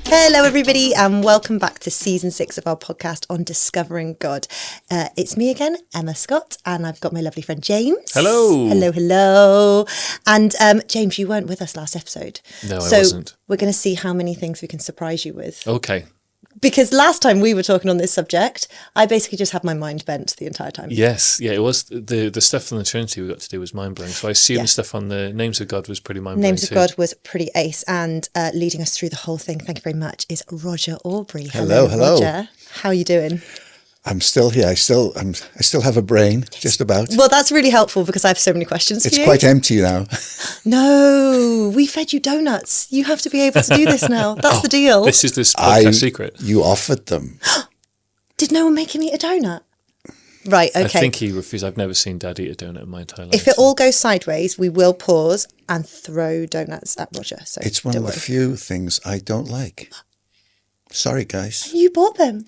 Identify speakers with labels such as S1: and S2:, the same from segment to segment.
S1: Hello, everybody, and welcome back to season 6 of our podcast on discovering God. It's me again, Emma Scott, and I've got my lovely friend James.
S2: Hello.
S1: Hello. And James, you weren't with us last episode.
S2: No, I wasn't.
S1: We're going to see how many things we can surprise you with.
S2: Okay.
S1: Because last time we were talking on this subject, I basically just had my mind bent the entire time.
S2: Yes, yeah, it was the stuff on the Trinity we got to do was mind blowing. So I assume the stuff on the names of God was pretty mind blowing.
S1: Names of God was pretty ace, and leading us through the whole thing, thank you very much, is Roger Aubrey.
S3: Hello.
S1: Roger. How are you doing?
S3: I'm still here. I still have a brain, just about.
S1: Well, that's really helpful because I have so many questions for you.
S3: It's quite empty now.
S1: No, we fed you donuts. You have to be able to do this now. That's the deal.
S2: This is this podcast secret.
S3: You offered them.
S1: Did no one make him eat a donut? Right, okay.
S2: I think he refused. I've never seen Dad eat a donut in my entire life.
S1: If it all goes sideways, we will pause and throw donuts at Roger. So
S3: It's one of the few things I don't like. Sorry, guys.
S1: You bought them.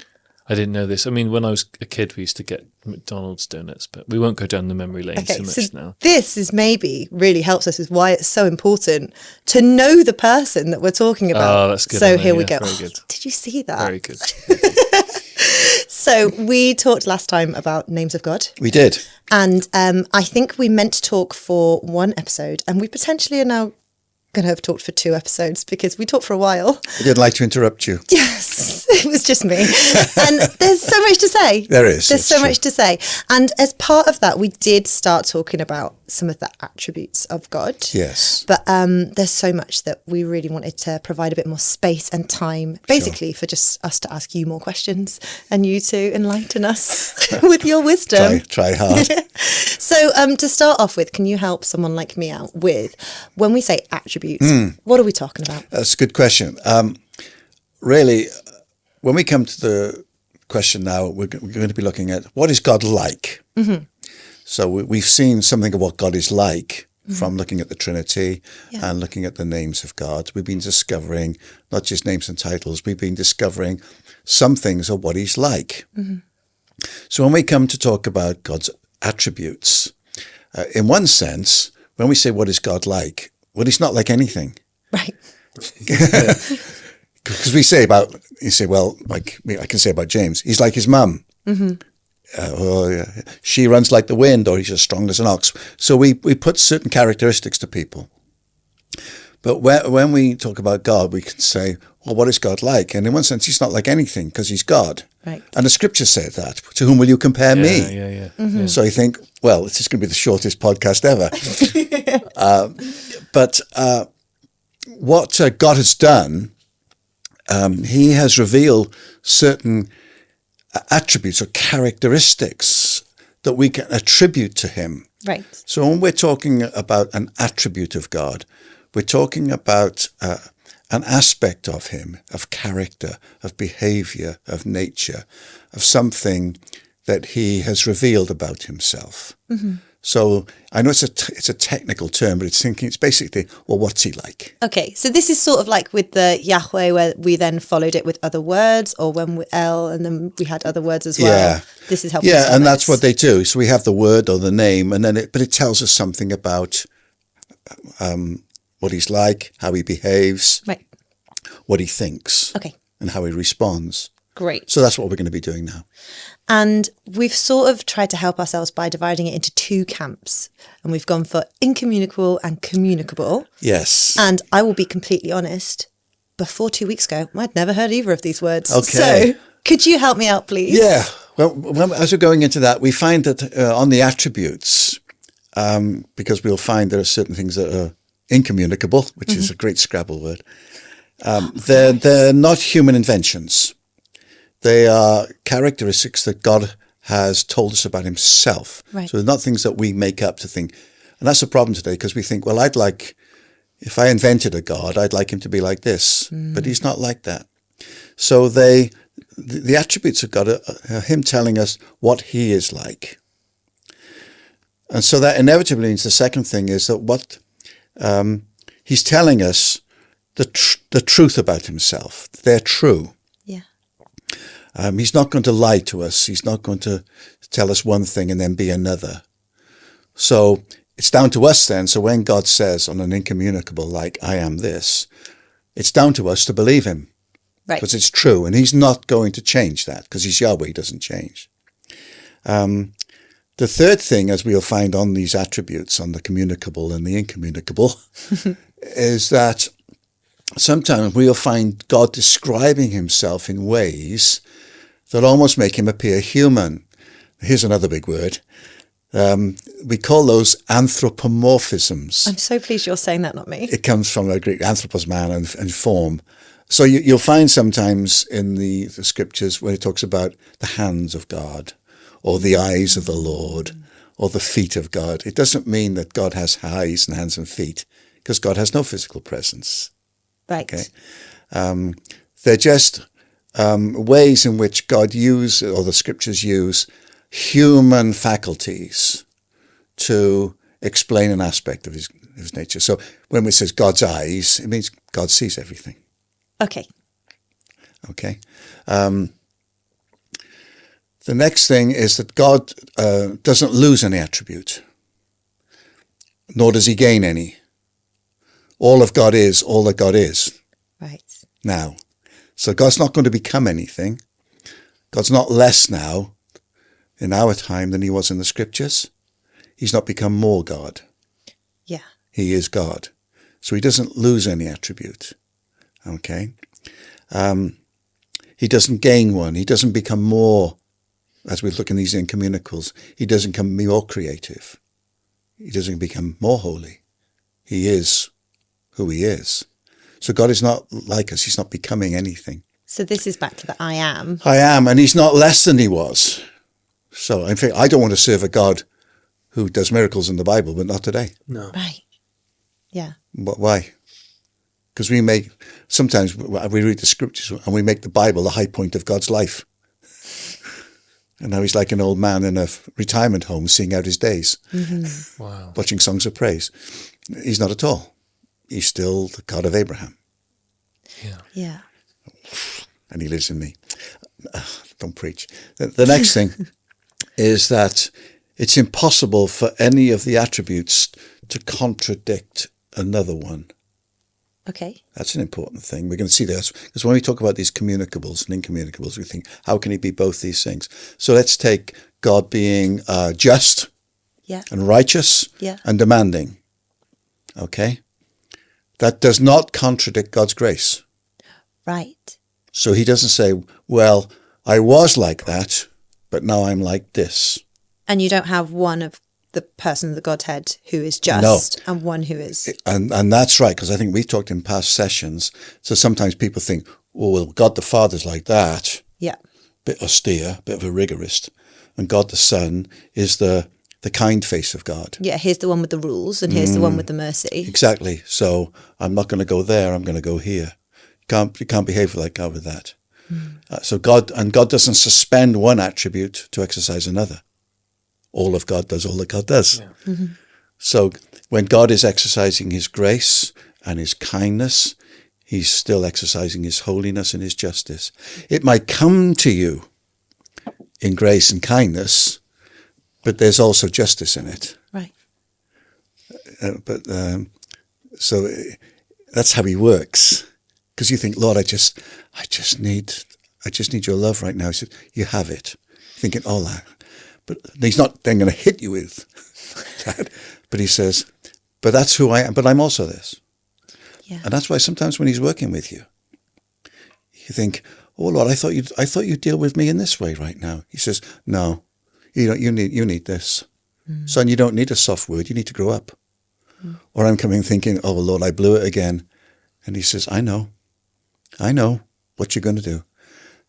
S2: I didn't know this. I mean, when I was a kid, we used to get McDonald's donuts, but we won't go down the memory lane so much now.
S1: This is maybe really helps us with why it's so important to know the person that we're talking about.
S2: Oh, that's good.
S1: So here we go.
S2: Very good.
S1: Did you see that?
S2: Very good.
S1: So we talked last time about names of God.
S3: We did.
S1: And I think we meant to talk for one episode, and we potentially are now going to have talked for 2 episodes because we talked for a while.
S3: I didn't like to interrupt you.
S1: Yes, it was just me. And there's so much to say.
S3: There is.
S1: There's so much to say. And as part of that, we did start talking about some of the attributes of God.
S3: Yes.
S1: But there's so much that we really wanted to provide a bit more space and time, basically for just us to ask you more questions and you to enlighten us with your wisdom.
S3: Try hard.
S1: So to start off with, can you help someone like me out with, when we say attributes, what are we talking about?
S3: That's a good question. Really, when we come to the question now, we're going to be looking at what is God like? Mm-hmm. So we've seen something of what God is like from looking at the Trinity and looking at the names of God. We've been discovering not just names and titles, we've been discovering some things of what he's like. Mm-hmm. So when we come to talk about God's attributes, in one sense, when we say what is God like, well, he's not like anything.
S1: Right.
S3: Because you say, well, like I can say about James, he's like his mum. Mm-hmm. She runs like the wind, or he's as strong as an ox. So we put certain characteristics to people. But when we talk about God, we can say, well, what is God like? And in one sense, he's not like anything because he's God.
S1: Right.
S3: And the scripture said that. To whom will you compare me?
S2: Yeah.
S1: Mm-hmm.
S3: So you think, well, this is going to be the shortest podcast ever. But what God has done, he has revealed certain attributes or characteristics that we can attribute to him.
S1: Right.
S3: So when we're talking about an attribute of God, we're talking about an aspect of him, of character, of behavior, of nature, of something that he has revealed about himself. Mm-hmm. So I know it's a technical term, but it's basically, well, what's he like?
S1: Okay, so this is sort of like with the Yahweh, where we then followed it with other words, or when we El, and then we had other words as well.
S3: Yeah.
S1: This is helpful.
S3: Yeah, and that's what they do. So we have the word or the name, and then but it tells us something about what he's like, how he behaves,
S1: right,
S3: what he thinks,
S1: okay,
S3: and how he responds.
S1: Great.
S3: So that's what we're going to be doing now.
S1: And we've sort of tried to help ourselves by dividing it into 2 camps. And we've gone for incommunicable and communicable.
S3: Yes.
S1: And I will be completely honest, before 2 weeks ago, I'd never heard either of these words.
S3: Okay.
S1: So could you help me out, please?
S3: Yeah. Well, as we're going into that, we find that on the attributes, because we'll find there are certain things that are incommunicable, which is a great Scrabble word. They're not human inventions. They are characteristics that God has told us about himself.
S1: Right.
S3: So they're not things that we make up to think. And that's the problem today, because we think, well, if I invented a God, I'd like him to be like this. But he's not like that. So the attributes of God are him telling us what he is like. And so that inevitably means the second thing is that what he's telling us the truth about himself. They're true.
S1: Yeah.
S3: He's not going to lie to us. He's not going to tell us one thing and then be another. So it's down to us then. So when God says on an incommunicable, like, I am this, it's down to us to believe him.
S1: Right.
S3: Because it's true, and he's not going to change that, because he's Yahweh, he doesn't change. The third thing, as we'll find on these attributes, on the communicable and the incommunicable, is that sometimes we'll find God describing himself in ways that almost make him appear human. Here's another big word. We call those anthropomorphisms.
S1: I'm so pleased you're saying that, not me.
S3: It comes from a Greek anthropos, man, and form. So you'll find sometimes in the scriptures where it talks about the hands of God, or the eyes of the Lord, or the feet of God. It doesn't mean that God has eyes and hands and feet, because God has no physical presence.
S1: Right.
S3: Okay? They're just ways in which God uses, or the scriptures use, human faculties to explain an aspect of his nature. So when it says God's eyes, it means God sees everything.
S1: Okay.
S3: Okay. The next thing is that God doesn't lose any attribute, nor does he gain any. All of God is all that God is.
S1: Right.
S3: Now. So God's not going to become anything. God's not less now in our time than he was in the scriptures. He's not become more God.
S1: Yeah.
S3: He is God. So he doesn't lose any attribute. Okay. He doesn't gain one. He doesn't become more, as we look in these incommunicables, he doesn't become more creative. He doesn't become more holy. He is who he is. So God is not like us. He's not becoming anything.
S1: So this is back to the I am.
S3: I am, and he's not less than he was. So in fact, I don't want to serve a God who does miracles in the Bible, but not today.
S2: No.
S1: Right. Yeah.
S3: But why? Because sometimes we read the scriptures and we make the Bible the high point of God's life. And now he's like an old man in a retirement home seeing out his days,
S2: Wow.
S3: watching songs of praise. He's not at all. He's still the God of Abraham.
S2: Yeah.
S1: Yeah.
S3: And he lives in me. Don't preach. The next thing is that it's impossible for any of the attributes to contradict another one.
S1: Okay.
S3: That's an important thing. We're going to see this because when we talk about these communicables and incommunicables, we think, how can he be both these things? So let's take God being just and righteous and demanding. Okay? That does not contradict God's grace.
S1: Right.
S3: So he doesn't say, well, I was like that, but now I'm like this.
S1: And you don't have one of the person of the Godhead who is just and one who is...
S3: And that's right, because I think we've talked in past sessions. So sometimes people think, oh, well, God the Father's like that.
S1: Yeah.
S3: Bit austere, bit of a rigorist. And God the Son is the kind face of God.
S1: Yeah, here's the one with the rules and here's the one with the mercy.
S3: Exactly. So I'm not going to go there, I'm going to go here. You can't behave like God with that. So God doesn't suspend one attribute to exercise another. All of God does all that God does. Yeah. So when God is exercising his grace and his kindness, he's still exercising his holiness and his justice. It might come to you in grace and kindness, but there's also justice in it.
S1: Right.
S3: So that's how he works. Because you think, Lord, I just need your love right now. He said, you have it. Thinking, oh, that. But he's not then going to hit you with that. But he says, but that's who I am. But I'm also this.
S1: Yeah.
S3: And that's why sometimes when he's working with you, you think, oh Lord, I thought you'd deal with me in this way right now. He says, no, you need this. Son, you don't need a soft word. You need to grow up. Or I'm coming thinking, oh Lord, I blew it again. And he says, I know what you're going to do.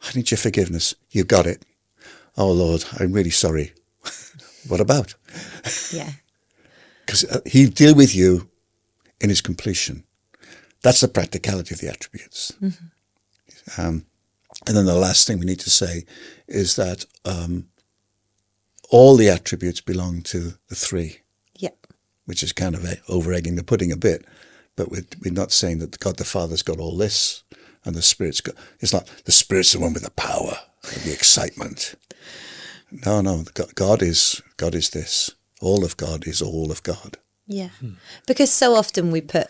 S3: I need your forgiveness. You got it. Oh, Lord, I'm really sorry. What about?
S1: Yeah.
S3: Because he'll deal with you in his completion. That's the practicality of the attributes. And then the last thing we need to say is that all the attributes belong to the three.
S1: Yeah.
S3: Which is kind of over-egging the pudding a bit. But we're not saying that God the Father's got all this and the Spirit's got... It's not the Spirit's the one with the power and the excitement. No, God is this. All of God is all of God.
S1: Yeah. Because so often we put,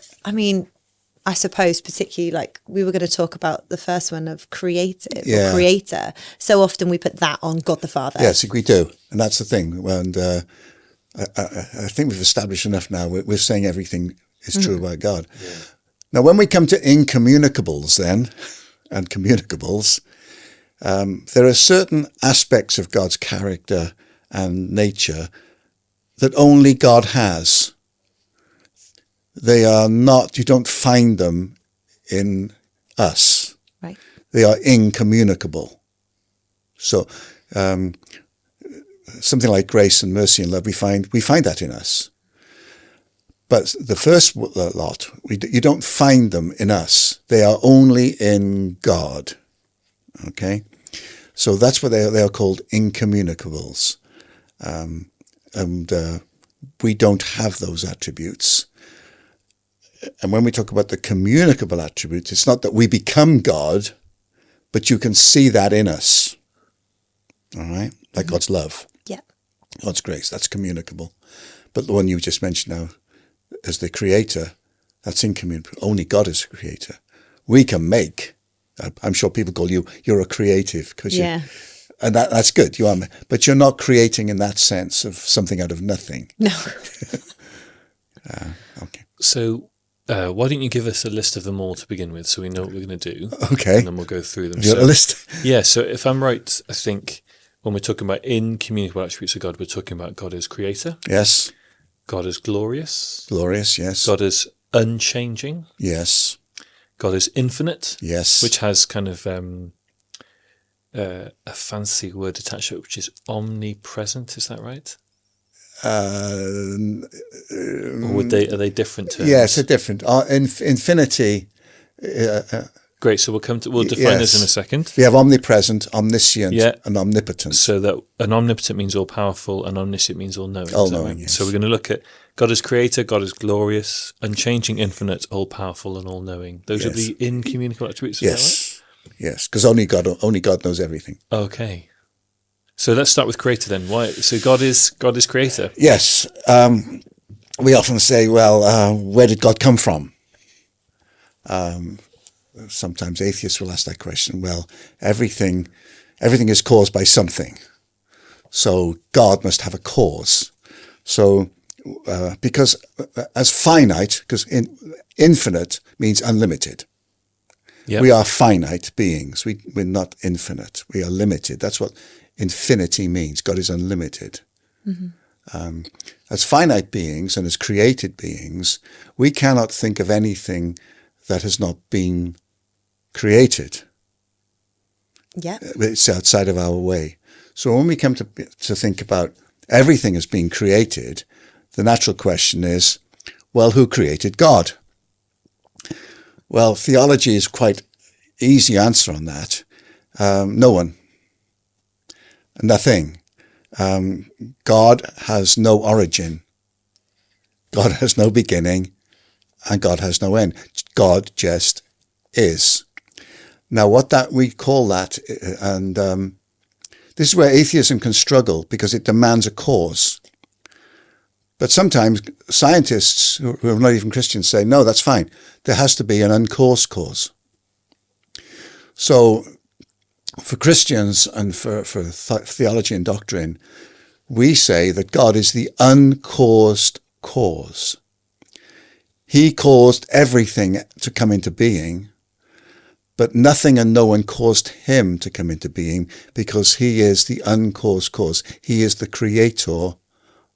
S1: I suppose particularly like we were going to talk about the first one of creative or creator. So often we put that on God the Father.
S3: Yes, we do. And that's the thing. And I think we've established enough now. We're saying everything is true about God. Yeah. Now, when we come to incommunicables then, and communicables, there are certain aspects of God's character and nature that only God has. They are not, you don't find them in us.
S1: Right.
S3: They are incommunicable. So something like grace and mercy and love, we find that in us. But the first lot, you don't find them in us. They are only in God. Okay? So that's what they are called, incommunicables. And we don't have those attributes. And when we talk about the communicable attributes, it's not that we become God, but you can see that in us. All right? Like God's love.
S1: Yeah.
S3: God's grace, that's communicable. But the one you just mentioned now, as the creator, that's incommunicable. Only God is a creator. We can make. I'm sure people call you're a creative. And that's good, you are. But you're not creating in that sense of something out of nothing.
S1: No.
S3: Okay.
S2: So why don't you give us a list of them all to begin with so we know what we're going to do?
S3: Okay.
S2: And then we'll go through them.
S3: You got a list?
S2: Yeah, so if I'm right, I think when we're talking about incommunicable attributes of God, we're talking about God as creator.
S3: Yes.
S2: God is glorious.
S3: Glorious, yes.
S2: God is unchanging.
S3: Yes.
S2: God is infinite.
S3: Yes.
S2: Which has kind of a fancy word attached to it, which is omnipresent. Is that right? Or are they different terms?
S3: Yes, they're different. Infinity.
S2: Great. So we'll define those in a second.
S3: We have omnipresent, omniscient, and omnipotent.
S2: So that an omnipotent means all powerful, and omniscient means all knowing.
S3: All knowing. Yes.
S2: So we're going to look at God as creator, God is glorious, unchanging, infinite, all powerful, and all knowing. Those are the incommunicable attributes.
S3: Yes. Yes, because only God knows everything.
S2: Okay. So let's start with creator then. Why? So God is creator.
S3: Yes. We often say, well, where did God come from? Sometimes atheists will ask that question. Well, everything is caused by something. So God must have a cause. So because as finite, because infinite means unlimited. Yep. We are finite beings. We're not infinite. We are limited. That's what infinity means. God is unlimited. Mm-hmm. As finite beings and as created beings, we cannot think of anything that has not been created.
S1: Yeah.
S3: It's outside of our way. So when we come to think about everything as being created, the natural question is, well, who created God? Well, theology is quite easy answer on that. No one. Nothing. God has no origin. God has no beginning, and God has no end. God just is. Now, we call that, and this is where atheism can struggle because it demands a cause. But sometimes scientists who are not even Christians say, no, that's fine. There has to be an uncaused cause. So for Christians and for theology and doctrine, we say that God is the uncaused cause. He caused everything to come into being, but nothing and no one caused him to come into being because he is the uncaused cause. He is the creator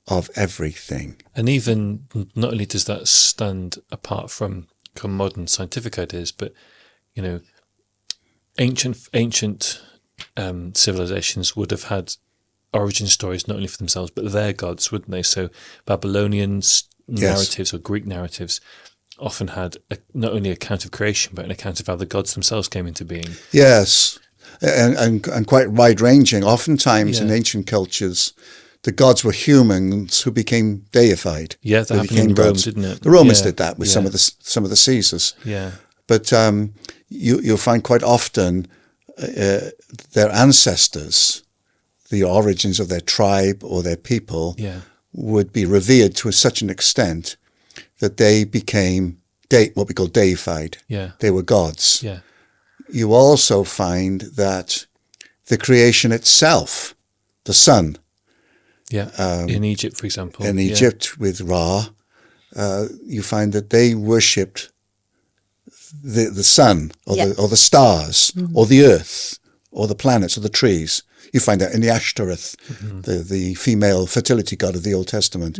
S3: of everything.
S2: And even not only does that stand apart from modern scientific ideas, but ancient civilizations would have had origin stories not only for themselves but their gods, wouldn't they? So Babylonians narratives or Greek narratives often had not only an account of creation but an account of how the gods themselves came into being.
S3: Yes, and quite wide-ranging. Oftentimes in ancient cultures, the gods were humans who became deified.
S2: Yeah, that happened in Rome, didn't it?
S3: The Romans did that with some of the Caesars.
S2: Yeah,
S3: but you'll find quite often their ancestors, the origins of their tribe or their people, would be revered to such an extent that they became what we call deified.
S2: Yeah.
S3: They were gods.
S2: Yeah.
S3: You also find that the creation itself, the sun,
S2: Yeah. In Egypt, for example.
S3: in Egypt with Ra, you find that they worshipped the sun or the stars or the earth or the planets or the trees. You find that in the Ashtoreth, the female fertility god of the Old Testament.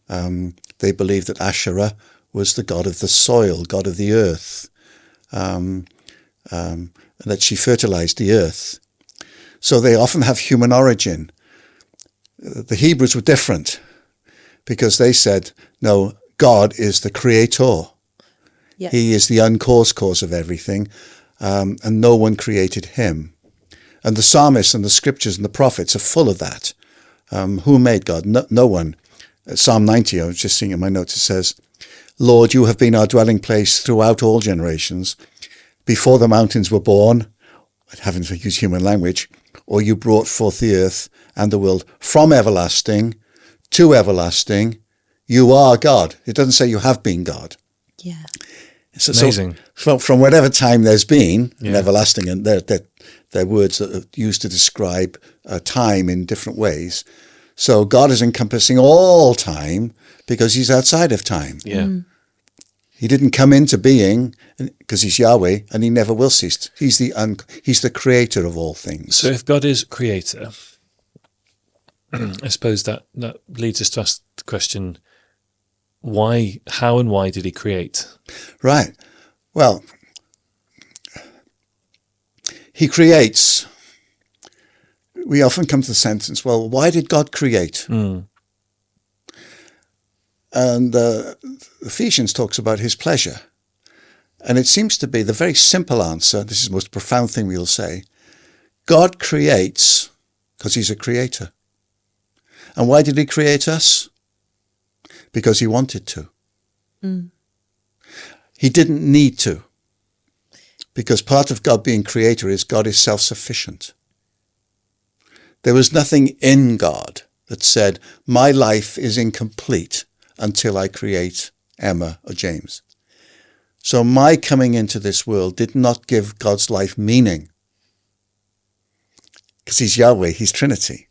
S3: They believed that Asherah was the god of the soil, god of the earth, and that she fertilized the earth. So they often have human origin. The Hebrews were different because they said, no, God is the creator. Yeah. He is the uncaused cause of everything, and no one created him. And the psalmists and the scriptures and the prophets are full of that. Who made God? No one. Psalm 90, I was just seeing in my notes, it says, Lord, you have been our dwelling place throughout all generations. Before the mountains were born, having to use human language, or you brought forth the earth and the world from everlasting to everlasting. You are God. It doesn't say you have been God.
S1: Yeah.
S2: It's amazing.
S3: So from whatever time there's been, and everlasting, and they're words that are used to describe time in different ways. So God is encompassing all time because he's outside of time.
S2: Yeah.
S3: He didn't come into being because he's Yahweh, and he never will cease. He's the creator of all things.
S2: So if God is creator, I suppose that leads us to ask the question, why, how and why did he create?
S3: Right. Well, he creates. We often come to the sentence, well, why did God create? And Ephesians talks about his pleasure. And it seems to be the very simple answer, this is the most profound thing we'll say, God creates because he's a creator. And why did he create us? Because he wanted to. He didn't need to. Because part of God being creator is God is self-sufficient. There was nothing in God that said, my life is incomplete until I create Emma or James. So my coming into this world did not give God's life meaning. Because he's Yahweh, he's Trinity.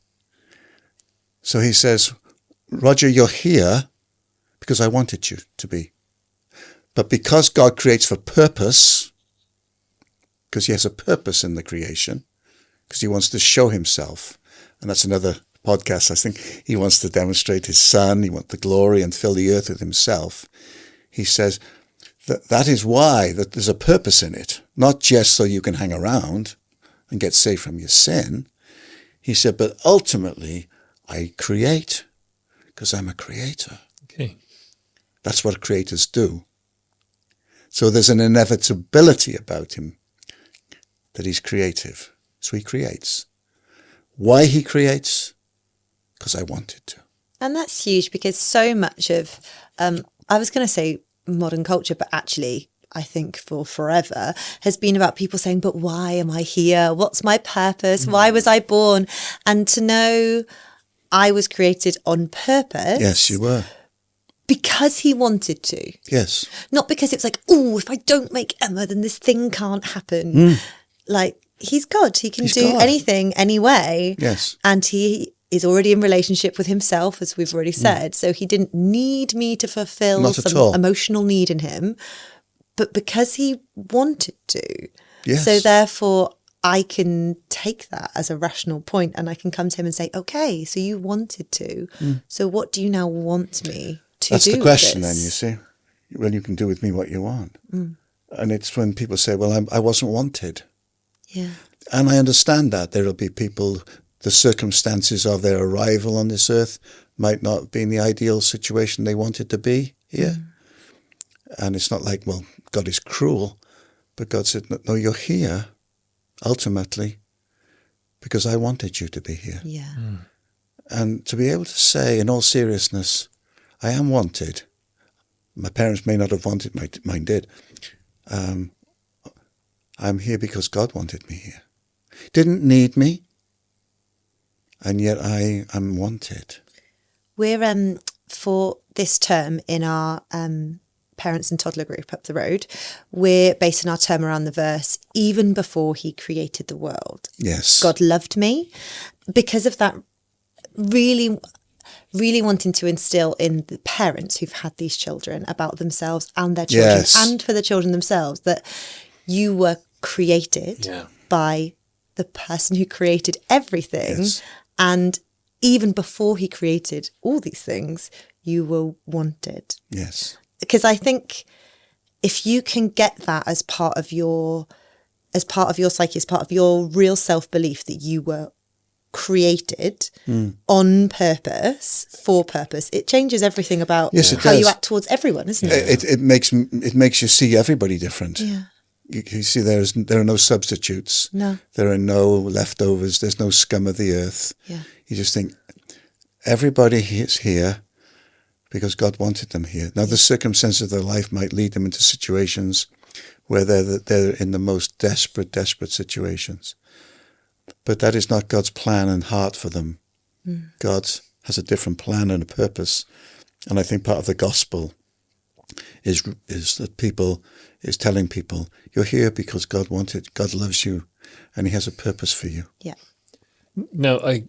S3: So he says, Roger, you're here because I wanted you to be. But because God creates for purpose, because he has a purpose in the creation, because he wants to show himself, and that's another podcast, I think he wants to demonstrate his son, he wants the glory and fill the earth with himself. He says that is why that there's a purpose in it, not just so you can hang around and get saved from your sin. He said, but ultimately, I create because I'm a creator.
S2: Okay.
S3: That's what creators do. So there's an inevitability about him that he's creative. So he creates. Why he creates? Because I wanted to.
S1: And that's huge because so much of, I was going to say modern culture, but actually I think for forever has been about people saying, but why am I here? What's my purpose? Why was I born? And to know I was created on purpose.
S3: Yes, you were.
S1: Because he wanted to.
S3: Yes.
S1: Not because it's like, oh, if I don't make Emma, then this thing can't happen. Like, he's God. He can do anything, anyway.
S3: Yes.
S1: And he is already in relationship with himself, as we've already said. So he didn't need me to fulfill some emotional need in him. But because he wanted to.
S3: Yes.
S1: So therefore, I can take that as a rational point and I can come to him and say, okay, so you wanted to. So what do you now want me to do?
S3: That's the question then, you see. Well, you can do with me what you want. And it's when people say, well, I wasn't wanted.
S1: Yeah.
S3: And I understand that. There will be people, the circumstances of their arrival on this earth might not be in the ideal situation they wanted to be here. And it's not like, well, God is cruel. But God said, no, you're here, ultimately, because I wanted you to be here.
S1: Yeah.
S3: And to be able to say, in all seriousness, I am wanted. My parents may not have wanted, mine did. I'm here because God wanted me here. Didn't need me, and yet I am wanted.
S1: We're, for this term in our parents and toddler group up the road, we're basing our term around the verse, even before he created the world.
S3: Yes.
S1: God loved me. Because of that, really wanting to instill in the parents who've had these children about themselves and their children,
S3: Yes.
S1: and for the children themselves, that you were created by the person who created everything.
S3: Yes.
S1: And even before he created all these things, you were wanted.
S3: Yes.
S1: Because I think if you can get that as part of your psyche, as part of your real self-belief that you were created on purpose, for purpose, it changes everything about how you act towards everyone, isn't it?
S3: It makes you see everybody different.
S1: Yeah.
S3: You see, there are no substitutes.
S1: No.
S3: There are no leftovers. There's no scum of the earth.
S1: Yeah.
S3: You just think everybody is here because God wanted them here. Now, the circumstances of their life might lead them into situations where they're in the most desperate situations. But that is not God's plan and heart for them. God has a different plan and a purpose. And I think part of the gospel is that is telling people, you're here because God wanted, God loves you, and he has a purpose for you.
S1: Yeah.
S2: Now, I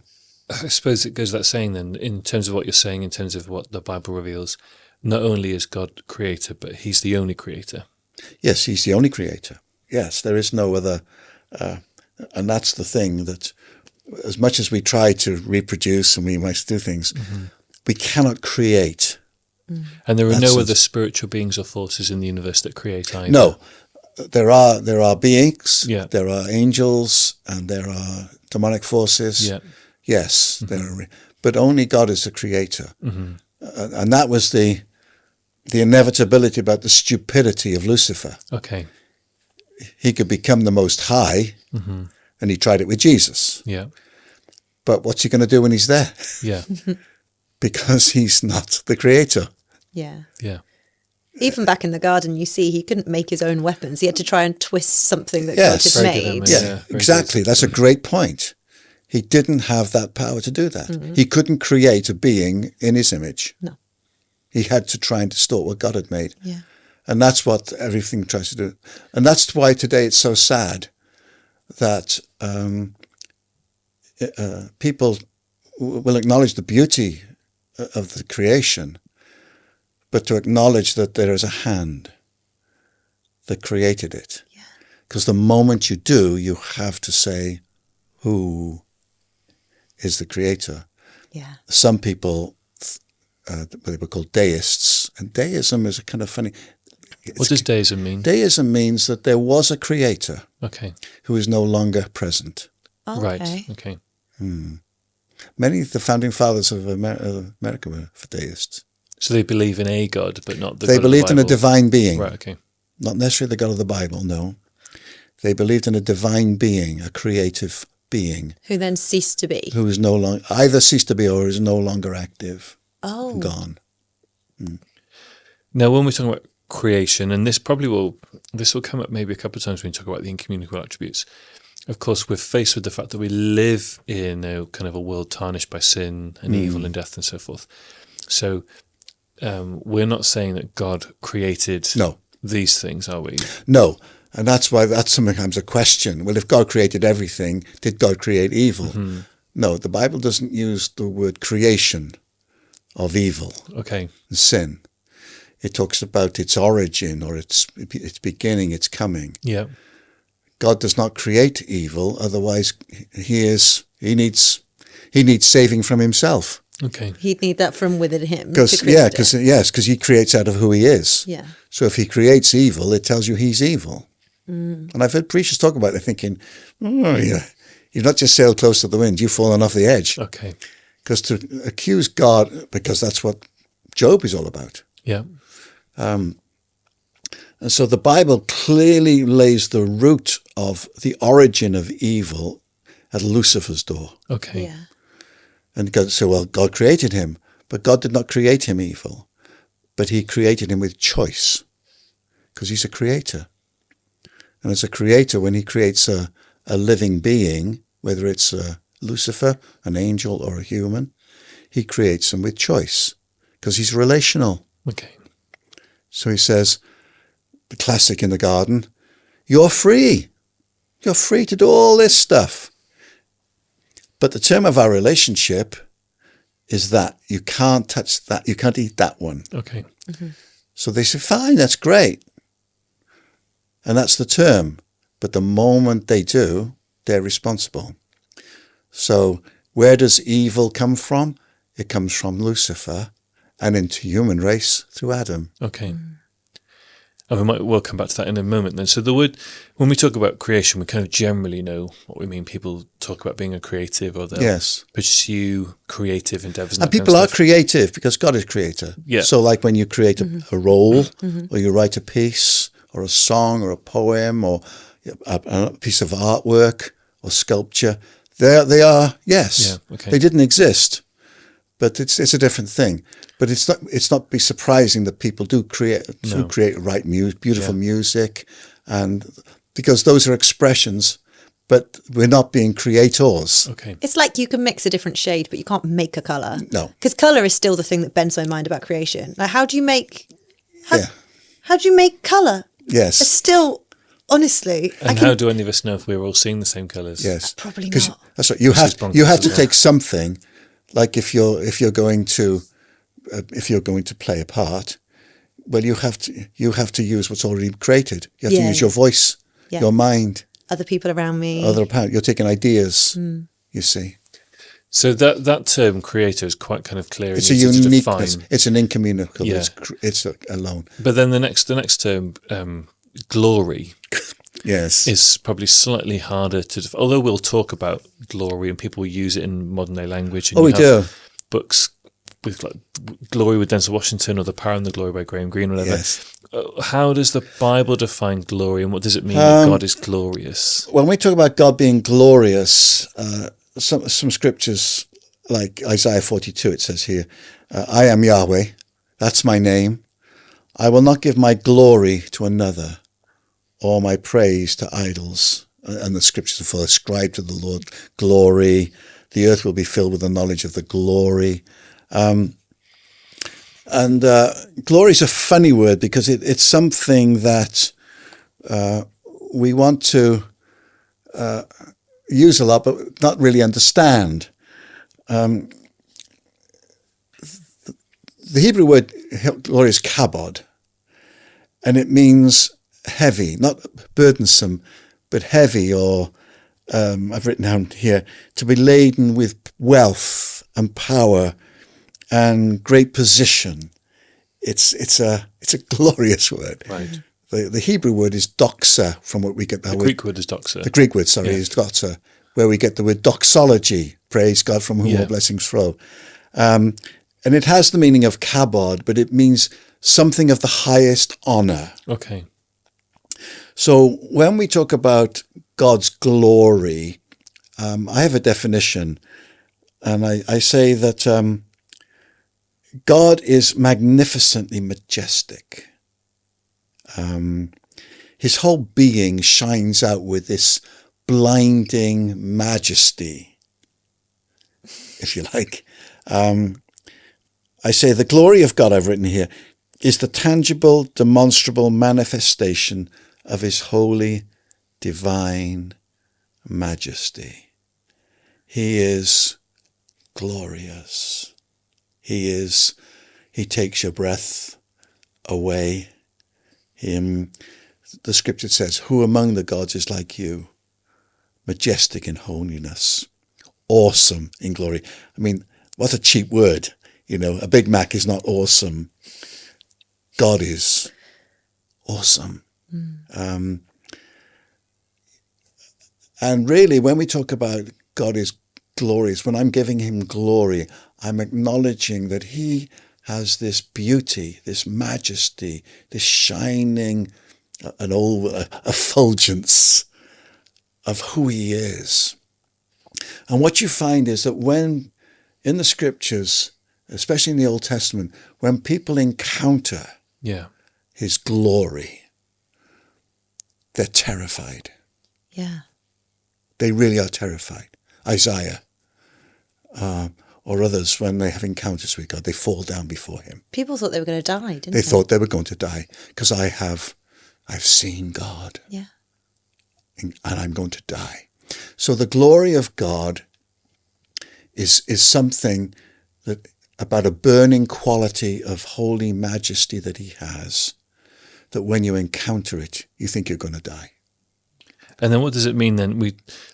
S2: suppose it goes without saying then, in terms of what you're saying, in terms of what the Bible reveals, not only is God creator, but he's the only creator.
S3: Yes, he's the only creator. Yes, there is no other. And that's the thing, that as much as we try to reproduce and we might do things, we cannot create.
S2: And there are no other spiritual beings or forces in the universe that create either.
S3: No, there are beings,
S2: Yeah.
S3: there are angels, and there are demonic forces.
S2: Yeah.
S3: Yes, there are, but only God is the creator. And that was the inevitability about the stupidity of Lucifer.
S2: Okay.
S3: He could become the Most High, and he tried it with Jesus.
S2: Yeah.
S3: But what's he going to do when he's there?
S2: Yeah.
S3: Because he's not the creator.
S1: Yeah.
S2: Yeah.
S1: Even back in the garden, you see, he couldn't make his own weapons. He had to try and twist something that
S3: Yes.
S1: God had
S2: Very good,
S1: made.
S2: Emma.
S3: Yeah,
S2: very
S3: exactly.
S2: good.
S3: That's a great point. He didn't have that power to do that. He couldn't create a being in his image.
S1: No.
S3: He had to try and distort what God had made.
S1: Yeah.
S3: And that's what everything tries to do. And that's why today it's so sad that people will acknowledge the beauty of the creation, but to acknowledge that there is a hand that created it. Because the moment you do, you have to say, who is the creator?
S1: Yeah.
S3: Some people, they were called deists, and deism is a kind of funny...
S2: What does deism mean?
S3: Deism means that there was a creator
S2: Okay.
S3: who is no longer present.
S1: Oh,
S2: Right.
S1: okay.
S2: Okay.
S3: Many of the founding fathers of America were deists.
S2: So they believe in a God, but not the
S3: They
S2: God of the
S3: believed in a
S2: Bible.
S3: divine being.
S2: Right. Okay.
S3: Not necessarily the God of the Bible, no. They believed in a divine being, a creative being,
S1: Who then ceased to be.
S3: who is no longer, either ceased to be or is no longer active,
S1: Oh.
S3: gone.
S2: Now, when we're talking about creation, and this will come up maybe a couple of times when we talk about the incommunicable attributes. Of course, we're faced with the fact that we live in a kind of a world tarnished by sin and evil and death and so forth. So we're not saying that God created these things, are we?
S3: No. And that's why that's sometimes a question. Well, if God created everything, did God create evil? No, the Bible doesn't use the word creation of evil
S2: Okay.
S3: and sin. It talks about its origin or its beginning, its coming.
S2: Yeah.
S3: God does not create evil, otherwise he needs saving from himself.
S2: Okay.
S1: He'd need that from within him.
S3: Because he creates out of who he is.
S1: Yeah.
S3: So if he creates evil, it tells you he's evil. And I've heard preachers talk about it thinking, you've not just sailed close to the wind, you've fallen off the edge.
S2: Okay.
S3: Because to accuse God, because that's what Job is all about.
S2: Yeah.
S3: And so the Bible clearly lays the root of the origin of evil at Lucifer's door.
S2: Okay.
S1: Yeah.
S3: And God said, well, God created him, but God did not create him evil, but he created him with choice, because he's a creator. And as a creator, when he creates a living being, whether it's Lucifer, an angel, or a human, he creates them with choice, because he's relational.
S2: Okay.
S3: So he says, the classic in the garden, you're free. You're free to do all this stuff. But the term of our relationship is that you can't touch that. You can't eat that one.
S2: Okay.
S3: So they say, fine, that's great. And that's the term. But the moment they do, they're responsible. So where does evil come from? It comes from Lucifer and into human race through Adam.
S2: Okay. And we'll come back to that in a moment then. So the word, when we talk about creation, we kind of generally know what we mean. People talk about being a creative, or they'll pursue creative endeavors.
S3: And people are creative because God is creator.
S2: Yeah.
S3: So like when you create a role, or you write a piece, or a song, or a poem, or a piece of artwork, or sculpture, they are, yes.
S2: Yeah, okay.
S3: They didn't exist. But it's a different thing. But it's not be surprising that people do write beautiful music, and because those are expressions, but we're not being creators.
S2: Okay.
S1: It's like you can mix a different shade, but you can't make a colour.
S3: No.
S1: Because colour is still the thing that bends my mind about creation. Like, how do you make colour?
S3: Yes.
S1: It's still, honestly.
S2: And how do any of us know if we're all seeing the same colours?
S3: Yes.
S1: Probably not.
S3: That's right. You have to take something. Like if you're going to play a part, well, you have to use what's already created. You have to use your voice, your mind,
S1: other people around me.
S3: You're taking ideas. You see.
S2: So that term creator is quite kind of clear.
S3: It's a uniqueness. It's an incommunicable.
S2: Yeah.
S3: It's alone.
S2: But then the next term, glory.
S3: Yes,
S2: is probably slightly harder to. Although we'll talk about glory and people use it in modern day language. And
S3: we do.
S2: Books with like Glory with Denzel Washington, or The Power and the Glory by Graham Greene, whatever.
S3: Yes.
S2: How does the Bible define glory, and what does it mean that God is glorious?
S3: When we talk about God being glorious, some scriptures like Isaiah 42, it says here, "I am Yahweh, that's my name. I will not give my glory to another, or my praise to idols." And the scriptures are full. Ascribe to the Lord glory. The earth will be filled with the knowledge of the glory. Glory is a funny word because it's something that we want to use a lot, but not really understand. The Hebrew word glory is kabod, and it means heavy, not burdensome, but heavy, or I've written down here, to be laden with wealth and power and great position. It's a glorious word.
S2: Right.
S3: The Hebrew word is doxa, from what we get that
S2: word. The Greek word is doxa.
S3: The Greek word, is doxa, where we get the word doxology, praise God from whom all blessings flow. And it has the meaning of kabod, but it means something of the highest honor.
S2: Okay.
S3: So when we talk about God's glory, I have a definition, and I say that God is magnificently majestic. His whole being shines out with this blinding majesty, if you like. I say the glory of God, I've written here, is the tangible, demonstrable manifestation of his holy, divine majesty. He is glorious. He takes your breath away. The scripture says, "Who among the gods is like you? Majestic in holiness, awesome in glory." I mean, what a cheap word. A Big Mac is not awesome. God is awesome. And really, when we talk about God is glorious, when I'm giving him glory, I'm acknowledging that he has this beauty, this majesty, this shining, an effulgence of who he is. And what you find is that when, in the scriptures, especially in the Old Testament, when people encounter his glory, they're terrified.
S1: Yeah.
S3: They really are terrified. Isaiah. or others, when they have encounters with God, they fall down before him.
S1: People thought they were going to die, didn't
S3: They
S1: they?
S3: thought they were going to die because I've seen God.
S1: Yeah.
S3: And I'm going to die. So the glory of God is something that about a burning quality of holy majesty that he has, that when you encounter it, you think you're going to die.
S2: And then what does it mean then?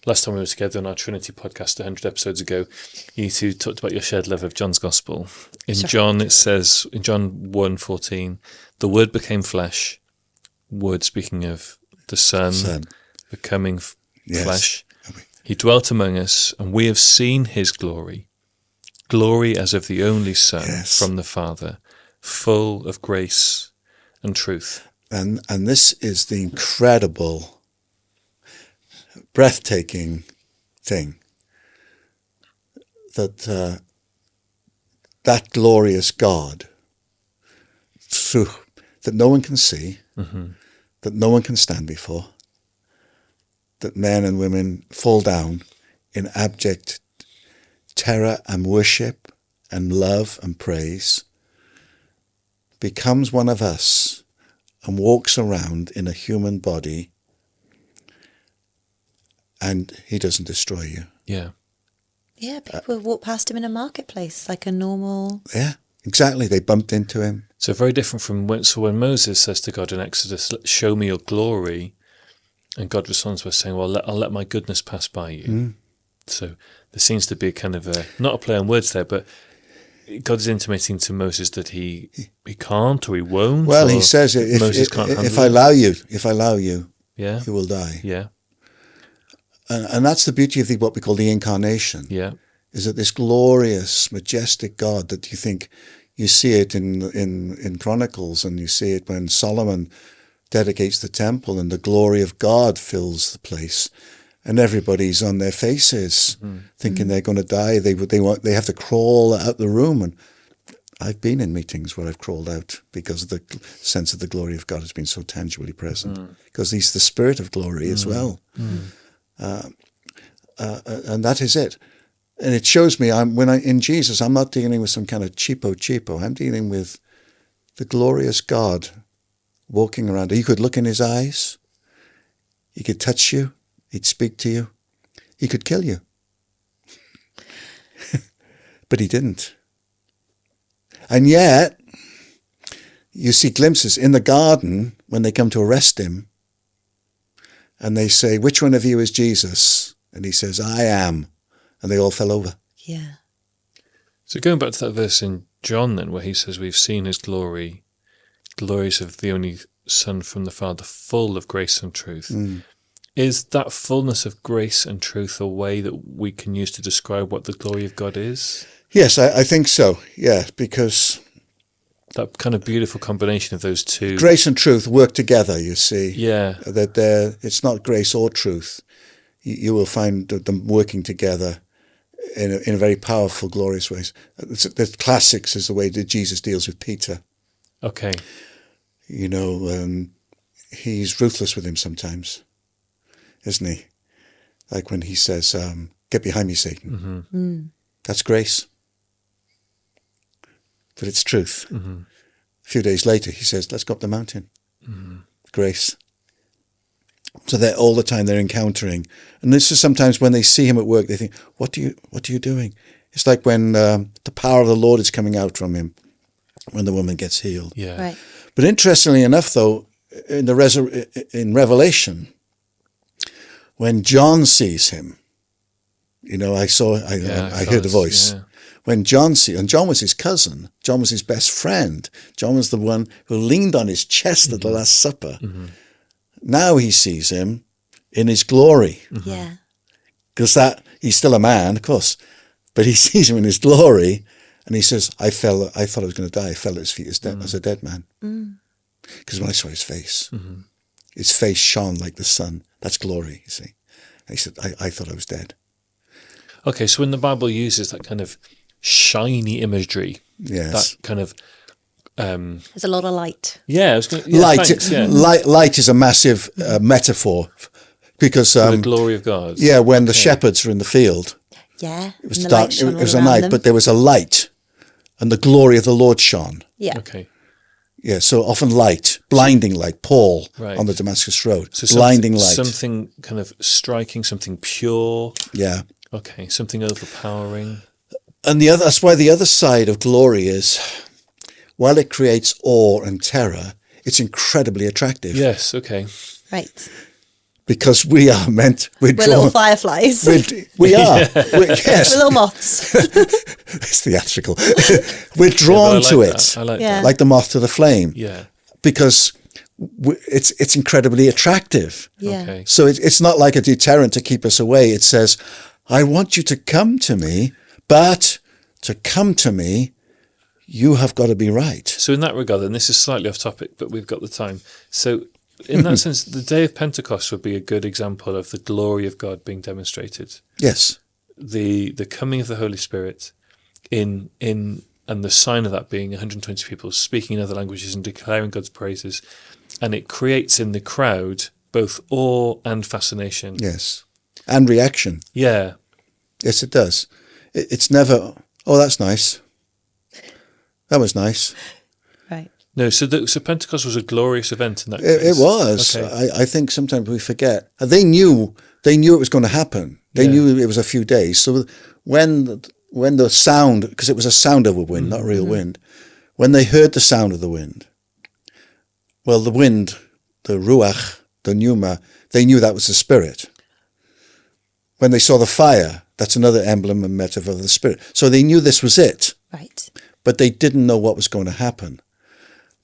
S2: Last time we were together on our Trinity podcast 100 episodes ago, you two talked about your shared love of John's Gospel. In John, it says, in John 1:14, the Word became flesh. Word speaking of the Son. Becoming flesh. He dwelt among us, and we have seen his glory. Glory as of the only Son from the Father, full of grace and truth.
S3: And this is the incredible, breathtaking thing, that that glorious God, that no one can see, that no one can stand before, that men and women fall down in abject terror and worship and love and praise, becomes one of us and walks around in a human body, and he doesn't destroy you.
S2: Yeah.
S1: Yeah, people walk past him in a marketplace like a normal...
S3: Yeah, exactly. They bumped into him.
S2: So very different from when Moses says to God in Exodus, show me your glory, and God responds by saying, well, I'll let my goodness pass by you. So there seems to be a kind of not a play on words there, but God's intimating to Moses that he can't or he won't.
S3: Well, he says, if I allow you,
S2: yeah,
S3: you will die.
S2: Yeah.
S3: And that's the beauty of what we call the incarnation.
S2: Yeah.
S3: Is that this glorious, majestic God that you think, you see it in Chronicles, and you see it when Solomon dedicates the temple and the glory of God fills the place, and everybody's on their faces thinking they're going to die. They have to crawl out the room. And I've been in meetings where I've crawled out because the sense of the glory of God has been so tangibly present, because he's the Spirit of glory as well. And that is it. And it shows me, in Jesus, I'm not dealing with some kind of cheapo. I'm dealing with the glorious God walking around. You could look in his eyes. He could touch you. He'd speak to you. He could kill you. But he didn't. And yet, you see glimpses in the garden when they come to arrest him, and they say, which one of you is Jesus? And he says, I am. And they all fell over.
S1: Yeah.
S2: So going back to that verse in John then, where he says, we've seen his glory, glories of the only Son from the Father, full of grace and truth. Is that fullness of grace and truth a way that we can use to describe what the glory of God is?
S3: Yes, I think so. Yeah, because
S2: that kind of beautiful combination of those two.
S3: Grace and truth work together, you see.
S2: Yeah.
S3: That it's not grace or truth. You will find them working together in a very powerful, glorious ways. The classics is the way that Jesus deals with Peter.
S2: Okay.
S3: You know, he's ruthless with him sometimes, isn't he? Like when he says, get behind me, Satan. That's grace. But it's truth. A few days later, he says, let's go up the mountain. Grace. So they're all the time they're encountering. And this is sometimes when they see him at work, they think, what are you doing? It's like when the power of the Lord is coming out from him when the woman gets healed.
S2: Yeah.
S1: Right.
S3: But interestingly enough, though, in Revelation, when John sees him, you know, I heard a voice. Yeah. When John and John was his cousin, John was his best friend. John was the one who leaned on his chest at the Last Supper. Now he sees him in his glory.
S1: Yeah.
S3: Because he's still a man, of course, but he sees him in his glory, and he says, I thought I was going to die. I fell at his feet as a dead man. Because when I saw his face shone like the sun. That's glory, you see. And he said, I thought I was dead.
S2: Okay, so when the Bible uses that kind of shiny imagery, that kind of...
S1: There's a lot of light.
S2: Yeah,
S3: light is a massive metaphor, because
S2: the glory of God.
S3: Yeah, when the shepherds are in the field,
S1: Yeah.
S3: It was
S1: and the
S3: dark.
S1: light shone
S3: It was
S1: all
S3: a
S1: around
S3: night,
S1: them.
S3: but there was a light, and the glory of the Lord shone.
S1: Yeah.
S2: Okay.
S3: Yeah, so often light, blinding light. Paul
S2: Right.
S3: on the Damascus Road,
S2: So
S3: blinding light.
S2: something kind of striking, something pure.
S3: Yeah,
S2: Okay, something overpowering.
S3: and that's why the other side of glory is, while it creates awe and terror, it's incredibly attractive.
S2: Yes. Okay.
S1: Right.
S3: Because we are meant. We're
S1: We're little
S3: drawn.
S1: fireflies.
S3: We are. Yes,
S1: We're little moths.
S3: it's theatrical. We're drawn
S2: Yeah, but I
S3: to
S2: like
S3: it,
S2: that. I like
S1: Yeah.
S2: that.
S3: like the moth to the flame.
S2: Yeah.
S3: Because it's incredibly attractive.
S1: Yeah.
S2: Okay.
S3: So it's not like a deterrent to keep us away. It says, I want you to come to me, but to come to me, you have got to be right.
S2: So in that regard, and this is slightly off topic, but we've got the time. So in that sense, the day of Pentecost would be a good example of the glory of God being demonstrated.
S3: Yes.
S2: The coming of the Holy Spirit in and the sign of that being 120 people speaking in other languages and declaring God's praises. And it creates in the crowd both awe and fascination.
S3: Yes. And reaction.
S2: Yeah.
S3: Yes, it does. It's never, oh, that's nice. That was nice.
S1: Right.
S2: No, so Pentecost was a glorious event in that
S3: It
S2: case.
S3: was.
S2: Okay.
S3: I think sometimes we forget. They knew it was going to happen. They
S2: Yeah.
S3: knew it was a few days. So when the sound, because it was a sound of a wind, not real wind, when they heard the sound of the wind, well, the wind, the ruach, the pneuma, they knew that was the Spirit. When they saw the fire, that's another emblem and metaphor of the Spirit. So they knew this was it,
S1: Right.
S3: but they didn't know what was going to happen.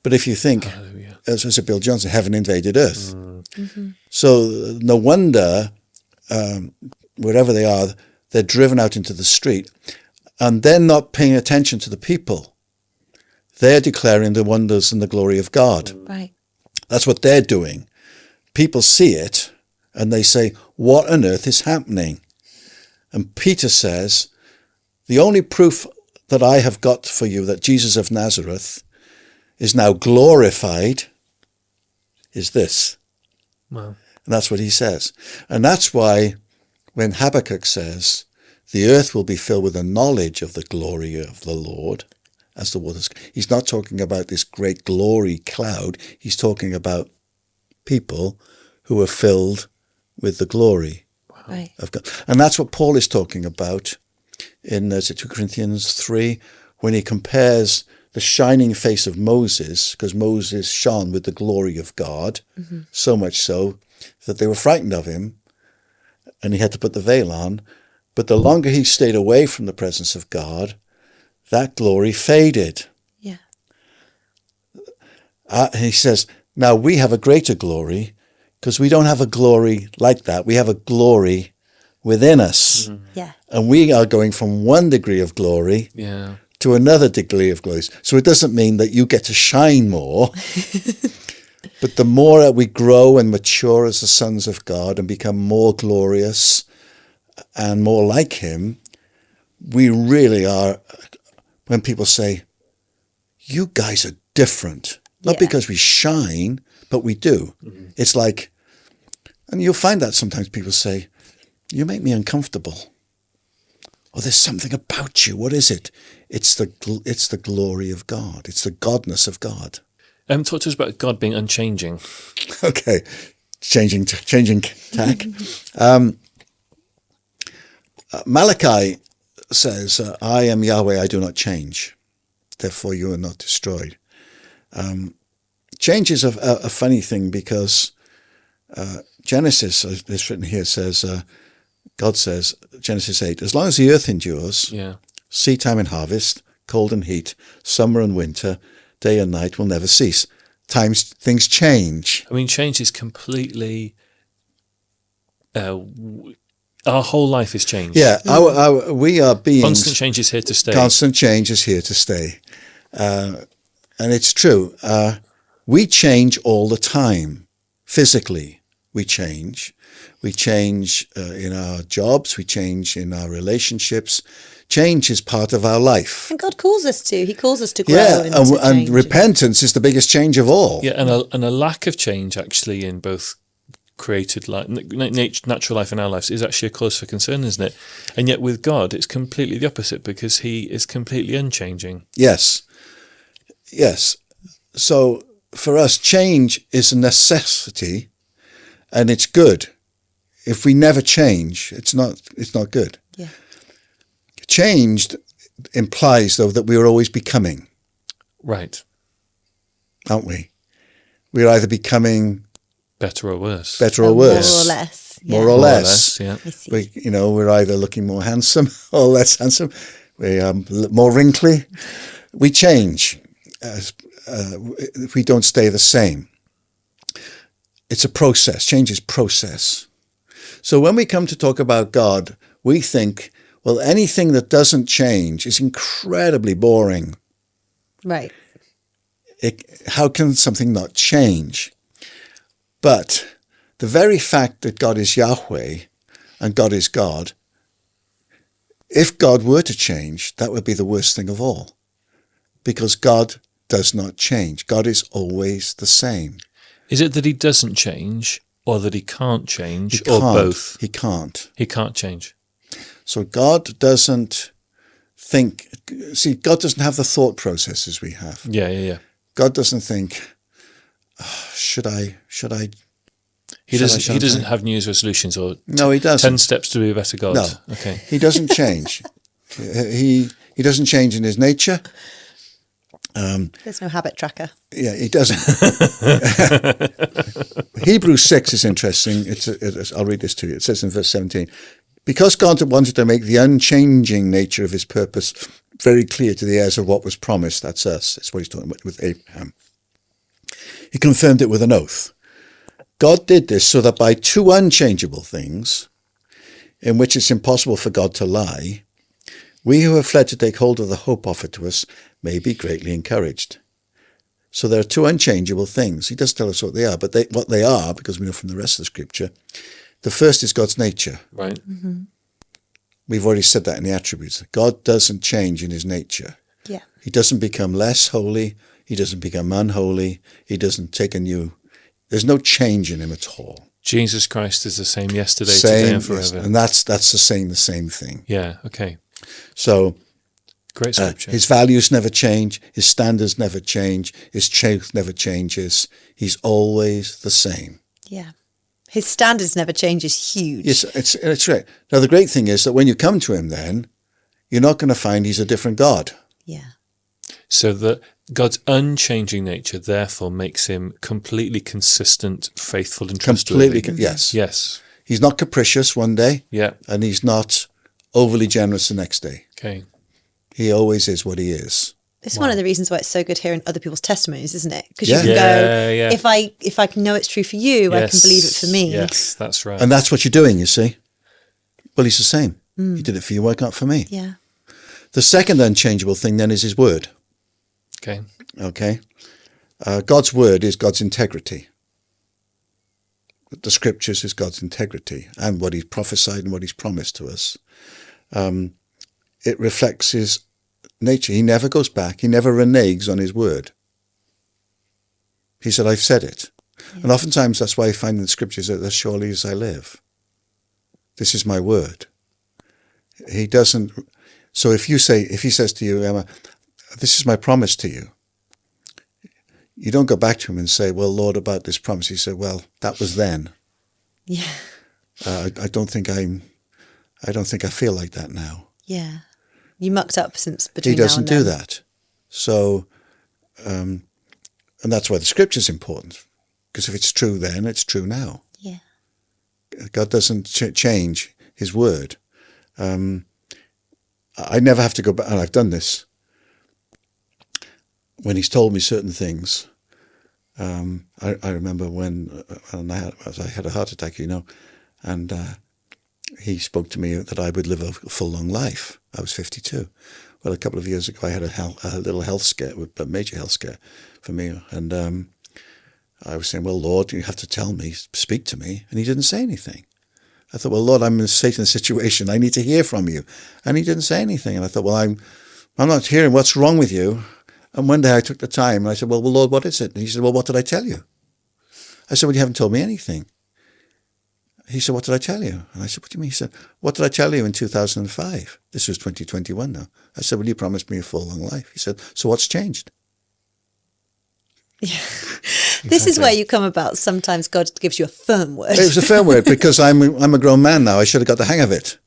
S3: But if you think,
S2: Hallelujah.
S3: as was Bill Johnson, heaven invaded earth. So no wonder, wherever they are, they're driven out into the street and they're not paying attention to the people. They're declaring the wonders and the glory of God.
S1: Right.
S3: That's what they're doing. People see it and they say, what on earth is happening? And Peter says, the only proof that I have got for you that Jesus of Nazareth is now glorified is this.
S2: Wow.
S3: And that's what he says. And that's why when Habakkuk says, the earth will be filled with the knowledge of the glory of the Lord as the waters. He's not talking about this great glory cloud. He's talking about people who are filled with the glory
S1: Right.
S3: of God. And that's what Paul is talking about in 2 Corinthians 3, when he compares the shining face of Moses, because Moses shone with the glory of God, so much so that they were frightened of him, and he had to put the veil on. But the longer he stayed away from the presence of God, that glory faded.
S1: Yeah.
S3: And he says, now we have a greater glory, because we don't have a glory like that. We have a glory within us.
S1: Yeah.
S3: And we are going from one degree of glory
S2: Yeah.
S3: to another degree of glory. So it doesn't mean that you get to shine more, but the more that we grow and mature as the sons of God and become more glorious and more like him, we really are, when people say, you guys are different, not
S1: Yeah.
S3: because we shine, but we do. It's like, and you'll find that sometimes people say, you make me uncomfortable. Or there's something about you. What is it? It's the glory of God. It's the godness of God.
S2: Talk to us about God being unchanging.
S3: Okay, changing tack. Malachi says, I am Yahweh, I do not change. Therefore you are not destroyed. Change is a funny thing because Genesis, as it's written here, says, God says, Genesis 8, as long as the earth endures,
S2: Yeah.
S3: seed time and harvest, cold and heat, summer and winter, day and night will never cease. Things change.
S2: I mean, change is completely. Our whole life is changed.
S3: Yeah, we are beings.
S2: Constant change is here to stay.
S3: Constant change is here to stay. And it's true. We change all the time. Physically, we change. We change in our jobs. We change in our relationships. Change is part of our life.
S1: And God calls us to. He calls us to grow.
S3: Yeah,
S1: And to
S3: and
S1: change.
S3: repentance is the biggest change of all.
S2: Yeah, and a lack of change actually in both created life, natural life in our lives is actually a cause for concern, isn't it? And yet with God, it's completely the opposite, because he is completely unchanging.
S3: Yes. Yes. So for us, change is a necessity, and it's good. If we never change, it's not good.
S1: Yeah.
S3: Changed implies, though, that we are always becoming.
S2: Right.
S3: Aren't we? We're either becoming
S2: better or worse.
S3: Better or worse.
S1: More or less. Yeah.
S3: More or less.
S2: Yeah.
S1: I see.
S3: We're either looking more handsome or less handsome. We are more wrinkly. We change. We don't stay the same. It's a process. Change is process. So when we come to talk about God, we think, well, anything that doesn't change is incredibly boring.
S1: Right.
S3: How can something not change? But the very fact that God is Yahweh and God is God, if God were to change, that would be the worst thing of all, because God does not change. God is always the same.
S2: Is it that he doesn't change, or that he can't change,
S3: He
S2: or
S3: can't.
S2: both?
S3: He can't.
S2: He can't change.
S3: So God doesn't think, see, God doesn't have the thought processes we have.
S2: Yeah.
S3: God doesn't think, should I?
S2: He doesn't have New Year's resolutions or
S3: No, he doesn't.
S2: 10 steps to be a better God.
S3: No.
S2: Okay.
S3: He doesn't change. He doesn't change in his nature.
S1: There's no habit tracker.
S3: Yeah, he doesn't. Hebrews 6 is interesting. I'll read this to you. It says in verse 17, because God wanted to make the unchanging nature of his purpose very clear to the heirs of what was promised, that's us. That's what he's talking about with Abraham. He confirmed it with an oath. God did this so that by two unchangeable things, in which it's impossible for God to lie, we who have fled to take hold of the hope offered to us may be greatly encouraged. So there are two unchangeable things. He does tell us what they are, but what they are, because we know from the rest of the scripture, the first is God's nature.
S2: Right.
S1: Mm-hmm.
S3: We've already said that in the attributes. God doesn't change in his nature.
S1: Yeah.
S3: He doesn't become less holy. He doesn't become unholy. He doesn't take a new... There's no change in him at all.
S2: Jesus Christ is the same yesterday, today, and forever.
S3: Yes, and that's the same thing.
S2: Yeah, okay.
S3: So
S2: great scripture.
S3: his values never change. His standards never change. His truth never changes. He's always the same.
S1: Yeah. His standards never change is huge.
S3: Yes, it's right. Now, the great thing is that when you come to him then, you're not going to find he's a different God.
S1: Yeah.
S2: So that God's unchanging nature therefore makes him completely consistent, faithful, and trustworthy.
S3: Yes.
S2: Yes.
S3: He's not capricious one day.
S2: Yeah.
S3: And he's not overly generous the next day.
S2: Okay.
S3: He always is what he is.
S1: It's one of the reasons why it's so good hearing other people's testimonies, isn't it? Because
S3: Yeah.
S1: you can go,
S2: Yeah.
S1: if I can know it's true for you, I can believe it for me.
S2: Yes, that's right.
S3: And that's what you're doing, you see. Well, he's the same. He did it for you, why not for me?
S1: Yeah.
S3: The second unchangeable thing then is his word.
S2: Okay.
S3: God's word is God's integrity. The scriptures is God's integrity and what he's prophesied and what he's promised to us. It reflects his nature. He never goes back. He never reneges on his word. He said, I've said it. Yeah. And oftentimes that's why I find in the scriptures that as surely as I live, this is my word. He doesn't. So if he says to you, Emma, this is my promise to you, you don't go back to him and say, well, Lord, about this promise. He said, well, that was then.
S1: Yeah.
S3: I don't think I feel like that now.
S1: Yeah. You mucked up since between
S3: He doesn't
S1: now and
S3: do
S1: then.
S3: that. So, and that's why the scripture's important. Because if it's true then, it's true now.
S1: Yeah.
S3: God doesn't change his word. I never have to go back, and I've done this. When he's told me certain things, I remember when I had a heart attack, and he spoke to me that I would live a full, long life. I was 52. Well, a couple of years ago, I had a little health scare, a major health scare for me, and I was saying, well, Lord, you have to tell me, speak to me, and he didn't say anything. I thought, well, Lord, I'm in a Satan situation. I need to hear from you. And he didn't say anything. And I thought, well, I'm not hearing what's wrong with you. And one day I took the time and I said, well, Lord, what is it? And he said, well, what did I tell you? I said, well, you haven't told me anything. He said, what did I tell you? And I said, what do you mean? He said, what did I tell you in 2005? This was 2021 now. I said, well, you promised me a full, long life. He said, so what's changed?
S1: Yeah. This is where you come about. Sometimes God gives you a firm word.
S3: It was a firm word because I'm a grown man now. I should have got the hang of it.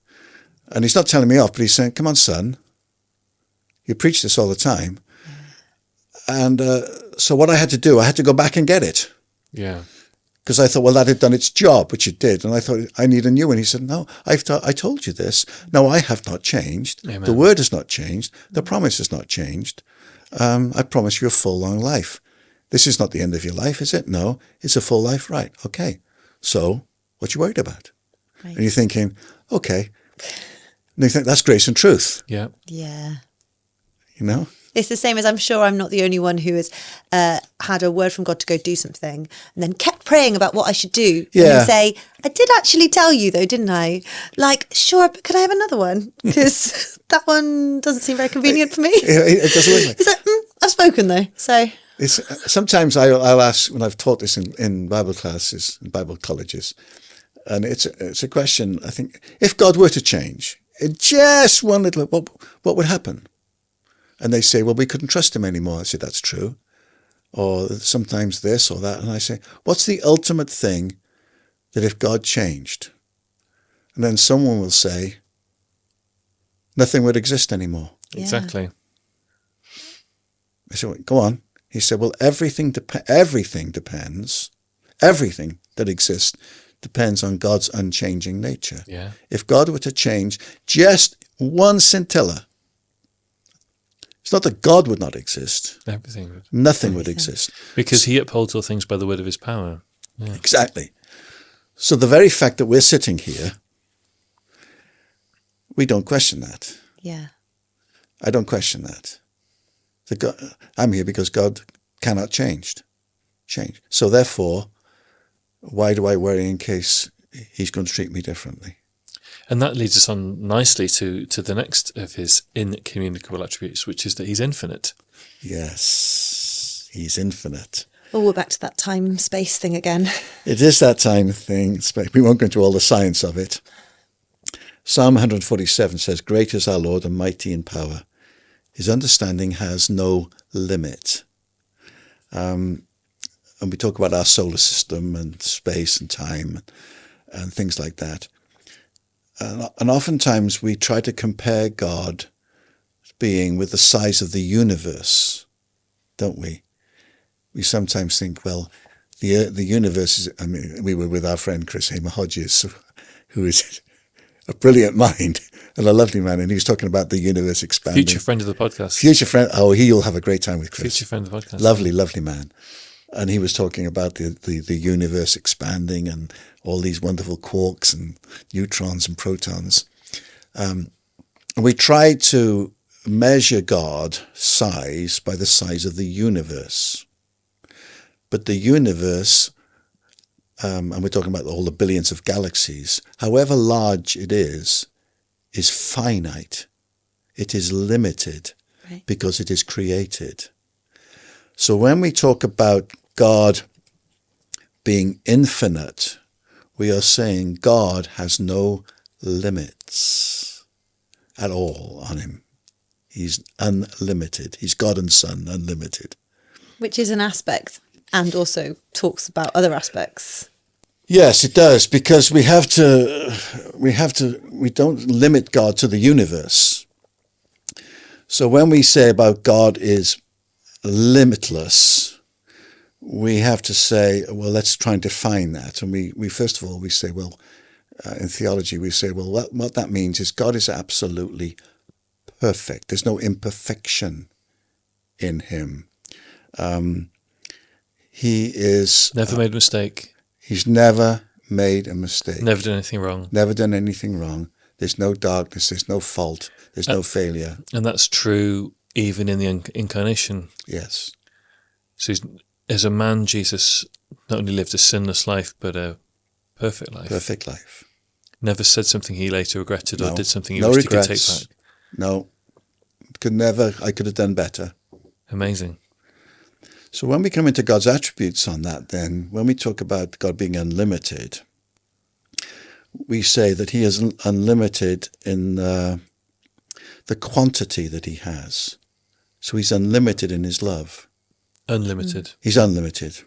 S3: And he's not telling me off, but he's saying, come on, son. You preach this all the time. And so what I had to do, I had to go back and get it.
S2: Yeah.
S3: Because I thought, well, that had done its job, which it did. And I thought, I need a new one. He said, no, I told you this. No, I have not changed.
S2: Amen.
S3: The word has not changed. The promise has not changed. I promise you a full, long life. This is not the end of your life, is it? No, it's a full life. Right. Okay. So what you worried about?
S1: Right.
S3: And you're thinking, okay. And you think, that's grace and truth.
S2: Yeah.
S1: Yeah.
S3: You know?
S1: It's the same as I'm sure I'm not the only one who has had a word from God to go do something and then kept praying about what I should do.
S3: Yeah.
S1: And then say, I did actually tell you though, didn't I? Like, sure, but could I have another one? Because that one doesn't seem very convenient for me.
S3: It doesn't work.
S1: It's like, I've spoken though. So
S3: Sometimes I'll ask, when I've taught this in Bible classes, in Bible colleges, and it's a question, I think, if God were to change, just one little, what would happen? And they say, well, we couldn't trust him anymore. I say, that's true. Or sometimes this or that. And I say, what's the ultimate thing that if God changed? And then someone will say, nothing would exist anymore.
S1: yeah.
S2: Exactly.
S3: I said, well, go on. He said, well, everything depends, everything that exists depends on God's unchanging nature.
S2: Yeah.
S3: If God were to change just one scintilla, it's not that God would not exist.
S2: Everything would.
S3: Nothing would exist.
S2: Because he upholds all things by the word of his power. Yeah.
S3: Exactly. So the very fact that we're sitting here, we don't question that.
S1: Yeah.
S3: I don't question that. I'm here because God cannot change. So therefore, why do I worry in case he's going to treat me differently?
S2: And that leads us on nicely to the next of his incommunicable attributes, which is that he's infinite.
S3: Yes, he's infinite.
S1: Oh, we're back to that time-space thing again.
S3: It is that time thing. We won't go into all the science of it. Psalm 147 says, great is our Lord and mighty in power. His understanding has no limit. And we talk about our solar system and space and time and things like that. And oftentimes we try to compare God being with the size of the universe, don't we? We sometimes think, well, the universe is, I mean, we were with our friend Chris Hamer Hodges, who is a brilliant mind and a lovely man, and he was talking about the universe expanding.
S2: Future friend of the podcast.
S3: Future friend. Oh, he'll have a great time with Chris.
S2: Future friend of the podcast.
S3: Lovely, lovely man. And he was talking about the universe expanding and all these wonderful quarks and neutrons and protons. And we try to measure God's size by the size of the universe. But the universe, and we're talking about all the billions of galaxies, however large it is finite. It is limited,
S1: Right.
S3: because it is created. So when we talk about God being infinite, we are saying God has no limits at all on him. He's unlimited. He's God and Son, unlimited.
S1: Which is an aspect and also talks about other aspects.
S3: Yes, it does, because we don't limit God to the universe. So when we say about God is limitless, we have to say, well, let's try and define that. And we first of all, we say, well, in theology, we say, well, what that means is God is absolutely perfect. There's no imperfection in him. He is...
S2: Never made a mistake.
S3: He's never made a mistake.
S2: Never done anything wrong.
S3: Never done anything wrong. There's no darkness. There's no fault. There's no failure.
S2: And that's true even in the incarnation.
S3: Yes.
S2: So as a man, Jesus not only lived a sinless life, but a perfect life.
S3: Perfect life.
S2: Never said something he later regretted or
S3: No.
S2: did something he
S3: No
S2: wished he could
S3: regrets.
S2: take back.
S3: No. I could have done better.
S2: Amazing.
S3: So when we come into God's attributes on that, then, when we talk about God being unlimited, we say that he is unlimited in the quantity that he has. So he's unlimited in his love.
S2: Unlimited.
S3: He's unlimited.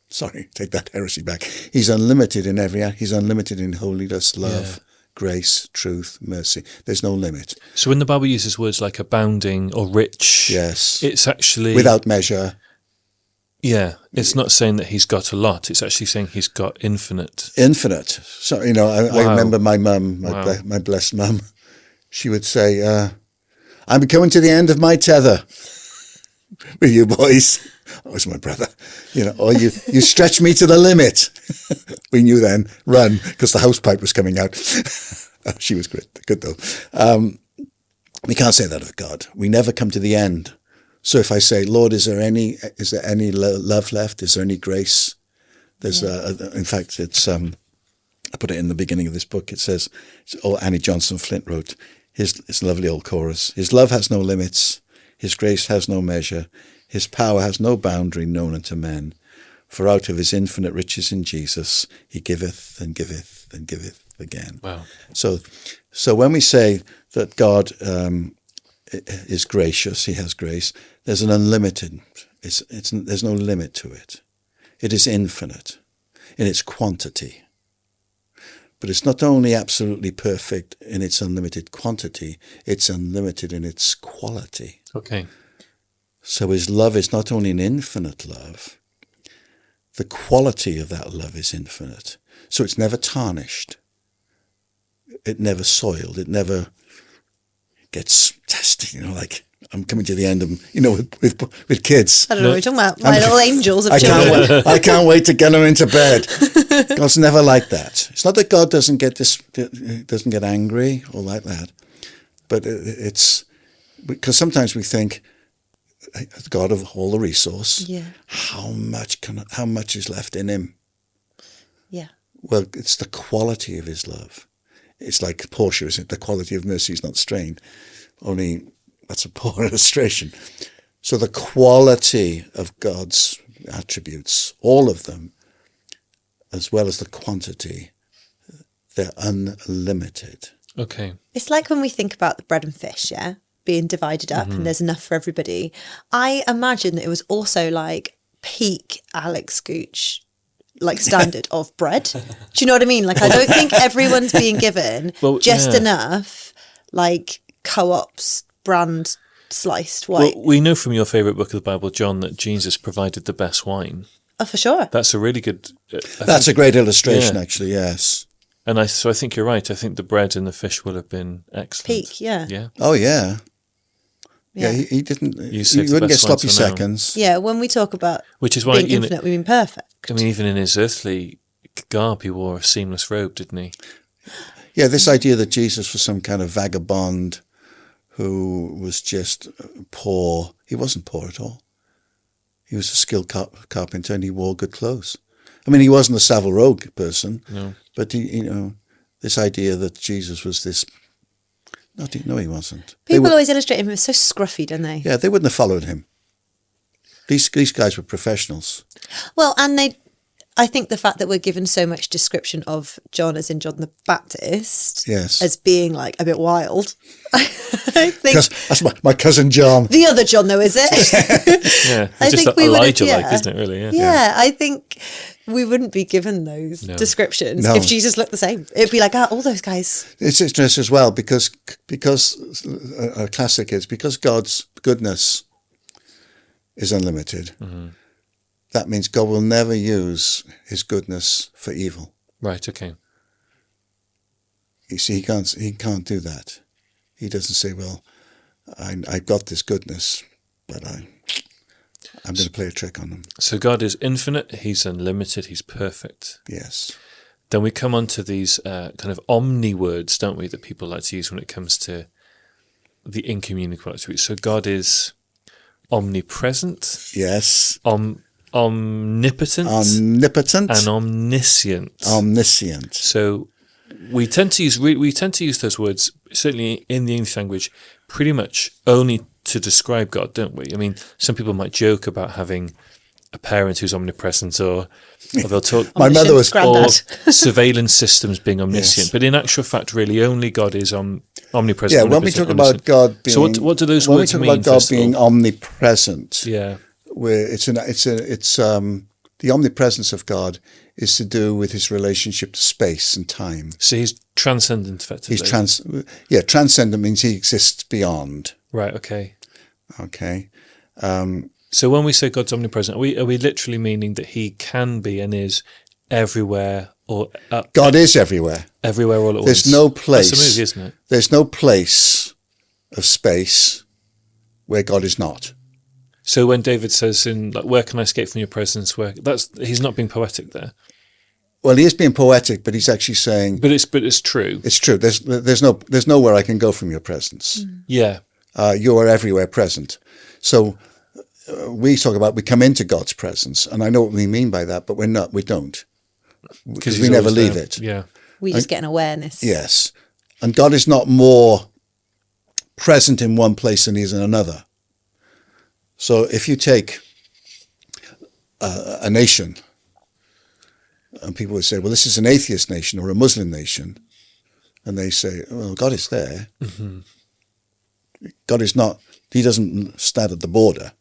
S3: Sorry, take that heresy back. He's unlimited in he's unlimited in holiness, love, grace, truth, mercy. There's no limit.
S2: So when the Bible uses words like abounding or rich,
S3: Yes.
S2: it's actually...
S3: Without measure.
S2: Yeah, it's not saying that he's got a lot. It's actually saying he's got infinite.
S3: Infinite. So, I remember my mum, my blessed mum, she would say, I'm coming to the end of my tether with you boys. That was my brother. Or you stretch me to the limit. We knew then, run, because the house pipe was coming out. She was good though. We can't say that of God. We never come to the end. So if I say, Lord, is there any love left? Is there any grace? There's, in fact, it's, I put it in the beginning of this book. It says, Annie Johnson Flint wrote, his lovely old chorus, his love has no limits, his grace has no measure, his power has no boundary known unto men. For out of his infinite riches in Jesus, he giveth and giveth and giveth again.
S2: Wow.
S3: So when we say that God is gracious, he has grace, there's an unlimited, there's no limit to it. It is infinite in its quantity. But it's not only absolutely perfect in its unlimited quantity, it's unlimited in its quality.
S2: Okay.
S3: So his love is not only an infinite love, the quality of that love is infinite. So it's never tarnished. It never soiled. It never gets tested, like I'm coming to the end of, with kids.
S1: I don't know what you're talking about. My little angels of children.
S3: I can't wait to get them into bed. God's never like that. It's not that God doesn't get angry or like that, but it's because sometimes we think, God of all the resource, how much is left in him?
S1: Yeah.
S3: Well, it's the quality of his love. It's like Portia, isn't it? The quality of mercy is not strained. Only that's a poor illustration. So the quality of God's attributes, all of them, as well as the quantity, they're unlimited.
S2: Okay.
S1: It's like when we think about the bread and fish, being divided up and there's enough for everybody. I imagine that it was also like peak Alex Gooch, like standard of bread. Do you know what I mean? Like, I don't think everyone's being given enough, like Co-op's brand sliced white.
S2: Well, we know from your favourite book of the Bible, John, that Jesus provided the best wine.
S1: Oh, for sure.
S2: That's a really good...
S3: That's a great illustration, actually, yes.
S2: And I think you're right. I think the bread and the fish will have been excellent.
S1: Peak, yeah.
S2: Yeah.
S3: Oh, yeah. Yeah, he didn't... He wouldn't get sloppy seconds.
S1: Yeah, when we talk about
S2: which is why,
S1: being infinite, we mean perfect.
S2: I mean, even in his earthly garb, he wore a seamless robe, didn't he?
S3: Yeah, this idea that Jesus was some kind of vagabond who was just poor. He wasn't poor at all. He was a skilled carpenter and he wore good clothes. I mean, he wasn't a Savile Row person, but this idea that Jesus was this... No, he wasn't.
S1: People always illustrate him as so scruffy, don't they?
S3: Yeah, they wouldn't have followed him. These guys were professionals.
S1: Well, and I think the fact that we're given so much description of John as in John the Baptist as being like a bit wild. I think
S3: because that's my cousin John.
S1: The other John, though, is it?
S2: Yeah,
S1: I
S2: just
S1: think we
S2: Elijah-like, isn't it? Really?
S1: Yeah, I think we wouldn't be given those descriptions if Jesus looked the same. It'd be like, all those guys.
S3: It's interesting as well because a classic is because God's goodness is unlimited. Mm-hmm. That means God will never use his goodness for evil.
S2: Right, okay.
S3: You see, he can't do that. He doesn't say, well, I got this goodness, but I'm going to play a trick on them.
S2: So God is infinite, he's unlimited, he's perfect.
S3: Yes.
S2: Then we come on to these kind of omni words, don't we, that people like to use when it comes to the incommunicable attributes. So God is omnipresent.
S3: Yes.
S2: Omnipotent and omniscient. So we tend to use those words, certainly in the English language, pretty much only to describe God, don't we? I mean, some people might joke about having a parent who's omnipresent, or they'll talk
S3: My mother was
S2: or
S1: Granddad.
S2: surveillance systems being omniscient.
S3: Yes.
S2: But in actual fact, really, only God is omnipresent.
S3: Yeah, when we
S2: omnipotent,
S3: talk about God being,
S2: so what do those
S3: when
S2: words
S3: we talk
S2: mean?
S3: about God
S2: first of
S3: being
S2: all?
S3: omnipresent,
S2: Yeah,
S3: where the omnipresence of God is to do with his relationship to space and time.
S2: so he's transcendent, effectively.
S3: Transcendent means he exists beyond.
S2: Right. Okay.
S3: Okay.
S2: So when we say God's omnipresent, are we literally meaning that he can be and is everywhere, or
S3: God is everywhere.
S2: everywhere all at once?
S3: There's no place.
S2: That's a movie, isn't it?
S3: There's no place of space where God is not.
S2: So when David says in like, "Where can I escape from your presence?" He's not being poetic there,
S3: Well, he is being poetic, but he's actually saying
S2: but it's true.
S3: it's true. There's nowhere I can go from your presence.
S2: Yeah.
S3: You are everywhere present. So we talk about we come into God's presence, and I know what we mean by that, but we don't. Because we
S2: he's
S3: never
S2: always
S3: leave
S2: there.
S3: it.
S2: Yeah.
S1: We just get an awareness.
S3: Yes. And God is not more present in one place than he is in another. So if you take a nation, and people would say, well, this is an atheist nation or a Muslim nation, and they say, well, God is there.
S2: Mm-hmm.
S3: God is not, he doesn't stand at the border.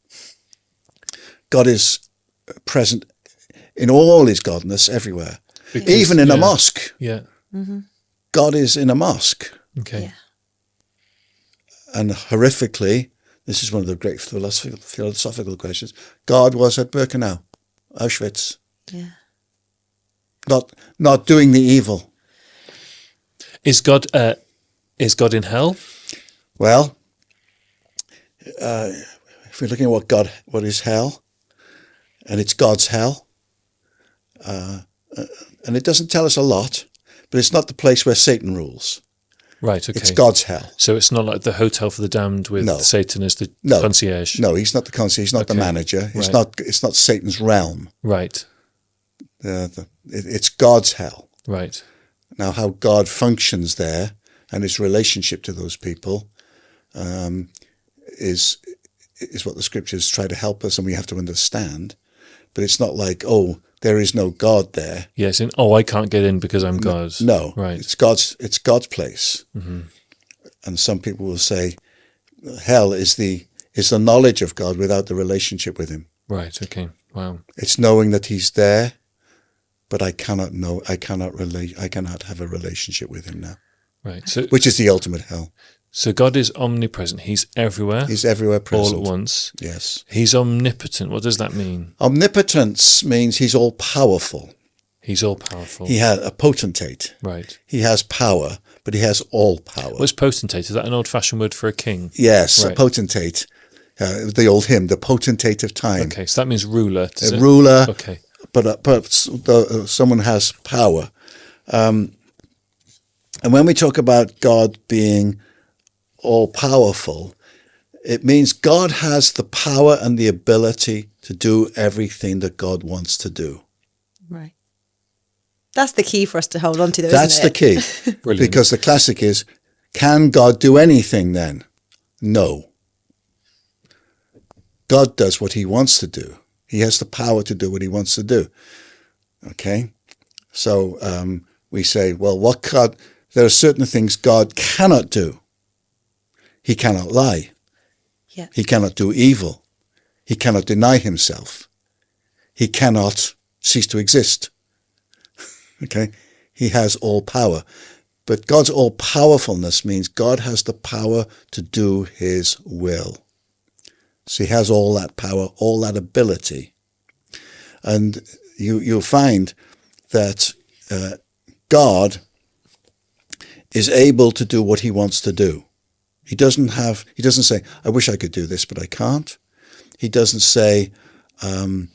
S3: God is present in all his godness everywhere. Even in a mosque.
S2: Yeah.
S3: God is in a mosque.
S2: Okay.
S1: Yeah.
S3: And horrifically, this is one of the great philosophical questions, God was at Birkenau, Auschwitz.
S1: Yeah.
S3: Not doing the evil.
S2: Is God in hell?
S3: Well, if we're looking at what is hell, and it's God's hell, and it doesn't tell us a lot, but it's not the place where Satan rules.
S2: Right. Okay.
S3: It's God's hell.
S2: So it's not like the Hotel for the Damned with
S3: No.
S2: Satan as the
S3: No.
S2: concierge.
S3: No, he's not the concierge. He's not the
S2: Okay.
S3: manager.
S2: Right.
S3: It's not Satan's realm.
S2: Right.
S3: It's God's hell.
S2: Right.
S3: Now, how God functions there and his relationship to those people is what the scriptures try to help us, and we have to understand. But it's not like, oh, there is no God there.
S2: Yes. I can't get in because I'm God.
S3: No,
S2: Right.
S3: It's God's place.
S2: Mm-hmm.
S3: And some people will say, hell is the knowledge of God without the relationship with him.
S2: Right. Okay. Wow.
S3: It's knowing that he's there, but I cannot have a relationship with him now,
S2: Right. So
S3: which is the ultimate hell.
S2: So God is omnipresent. He's everywhere.
S3: He's everywhere present.
S2: All at once.
S3: Yes.
S2: He's omnipotent. What does that mean?
S3: Omnipotence means he's all powerful.
S2: He's all powerful.
S3: He has a potentate.
S2: Right.
S3: He has power, but he has all power.
S2: What's potentate? Is that an old-fashioned word for a king?
S3: Yes,
S2: Right.
S3: a potentate. The old hymn, the potentate of time.
S2: Okay, so that means ruler. does
S3: A
S2: it?
S3: ruler,
S2: Okay.
S3: but someone has power. And when we talk about God being all-powerful, it means God has the power and the ability to do everything that God wants to do.
S1: Right. That's the key for us to hold on to, though,
S3: That's
S1: isn't
S3: the
S1: it?
S3: key.
S2: Brilliant.
S3: Because the classic is, can God do anything then? No. God does what he wants to do. He has the power to do what he wants to do. Okay? So we say, well, there are certain things God cannot do. He cannot lie.
S1: Yeah.
S3: He cannot do evil. He cannot deny himself. He cannot cease to exist. Okay? He has all power. But God's all-powerfulness means God has the power to do his will. So he has all that power, all that ability. And you'll find that God is able to do what he wants to do. He doesn't say, I wish I could do this, but I can't. He doesn't say, I'm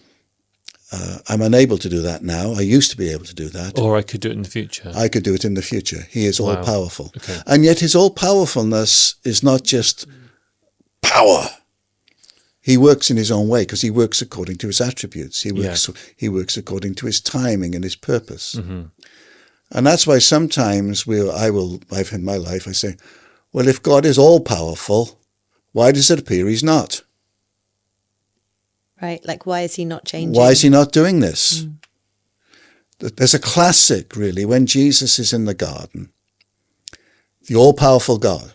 S3: unable to do that now. I used to be able to do that.
S2: Or I could do it in the future.
S3: I could do it in the future. He is
S2: Wow.
S3: all-powerful.
S2: Okay.
S3: And yet his all-powerfulness is not just power. He works in his own way because he works according to his attributes. He works according to his timing and his purpose.
S2: Mm-hmm.
S3: And that's why sometimes I've in my life, I say, well, if God is all-powerful, why does it appear he's not?
S1: Right. Like, why is he not changing?
S3: Why is he not doing this? There's a classic, really, when Jesus is in the garden, the all-powerful God,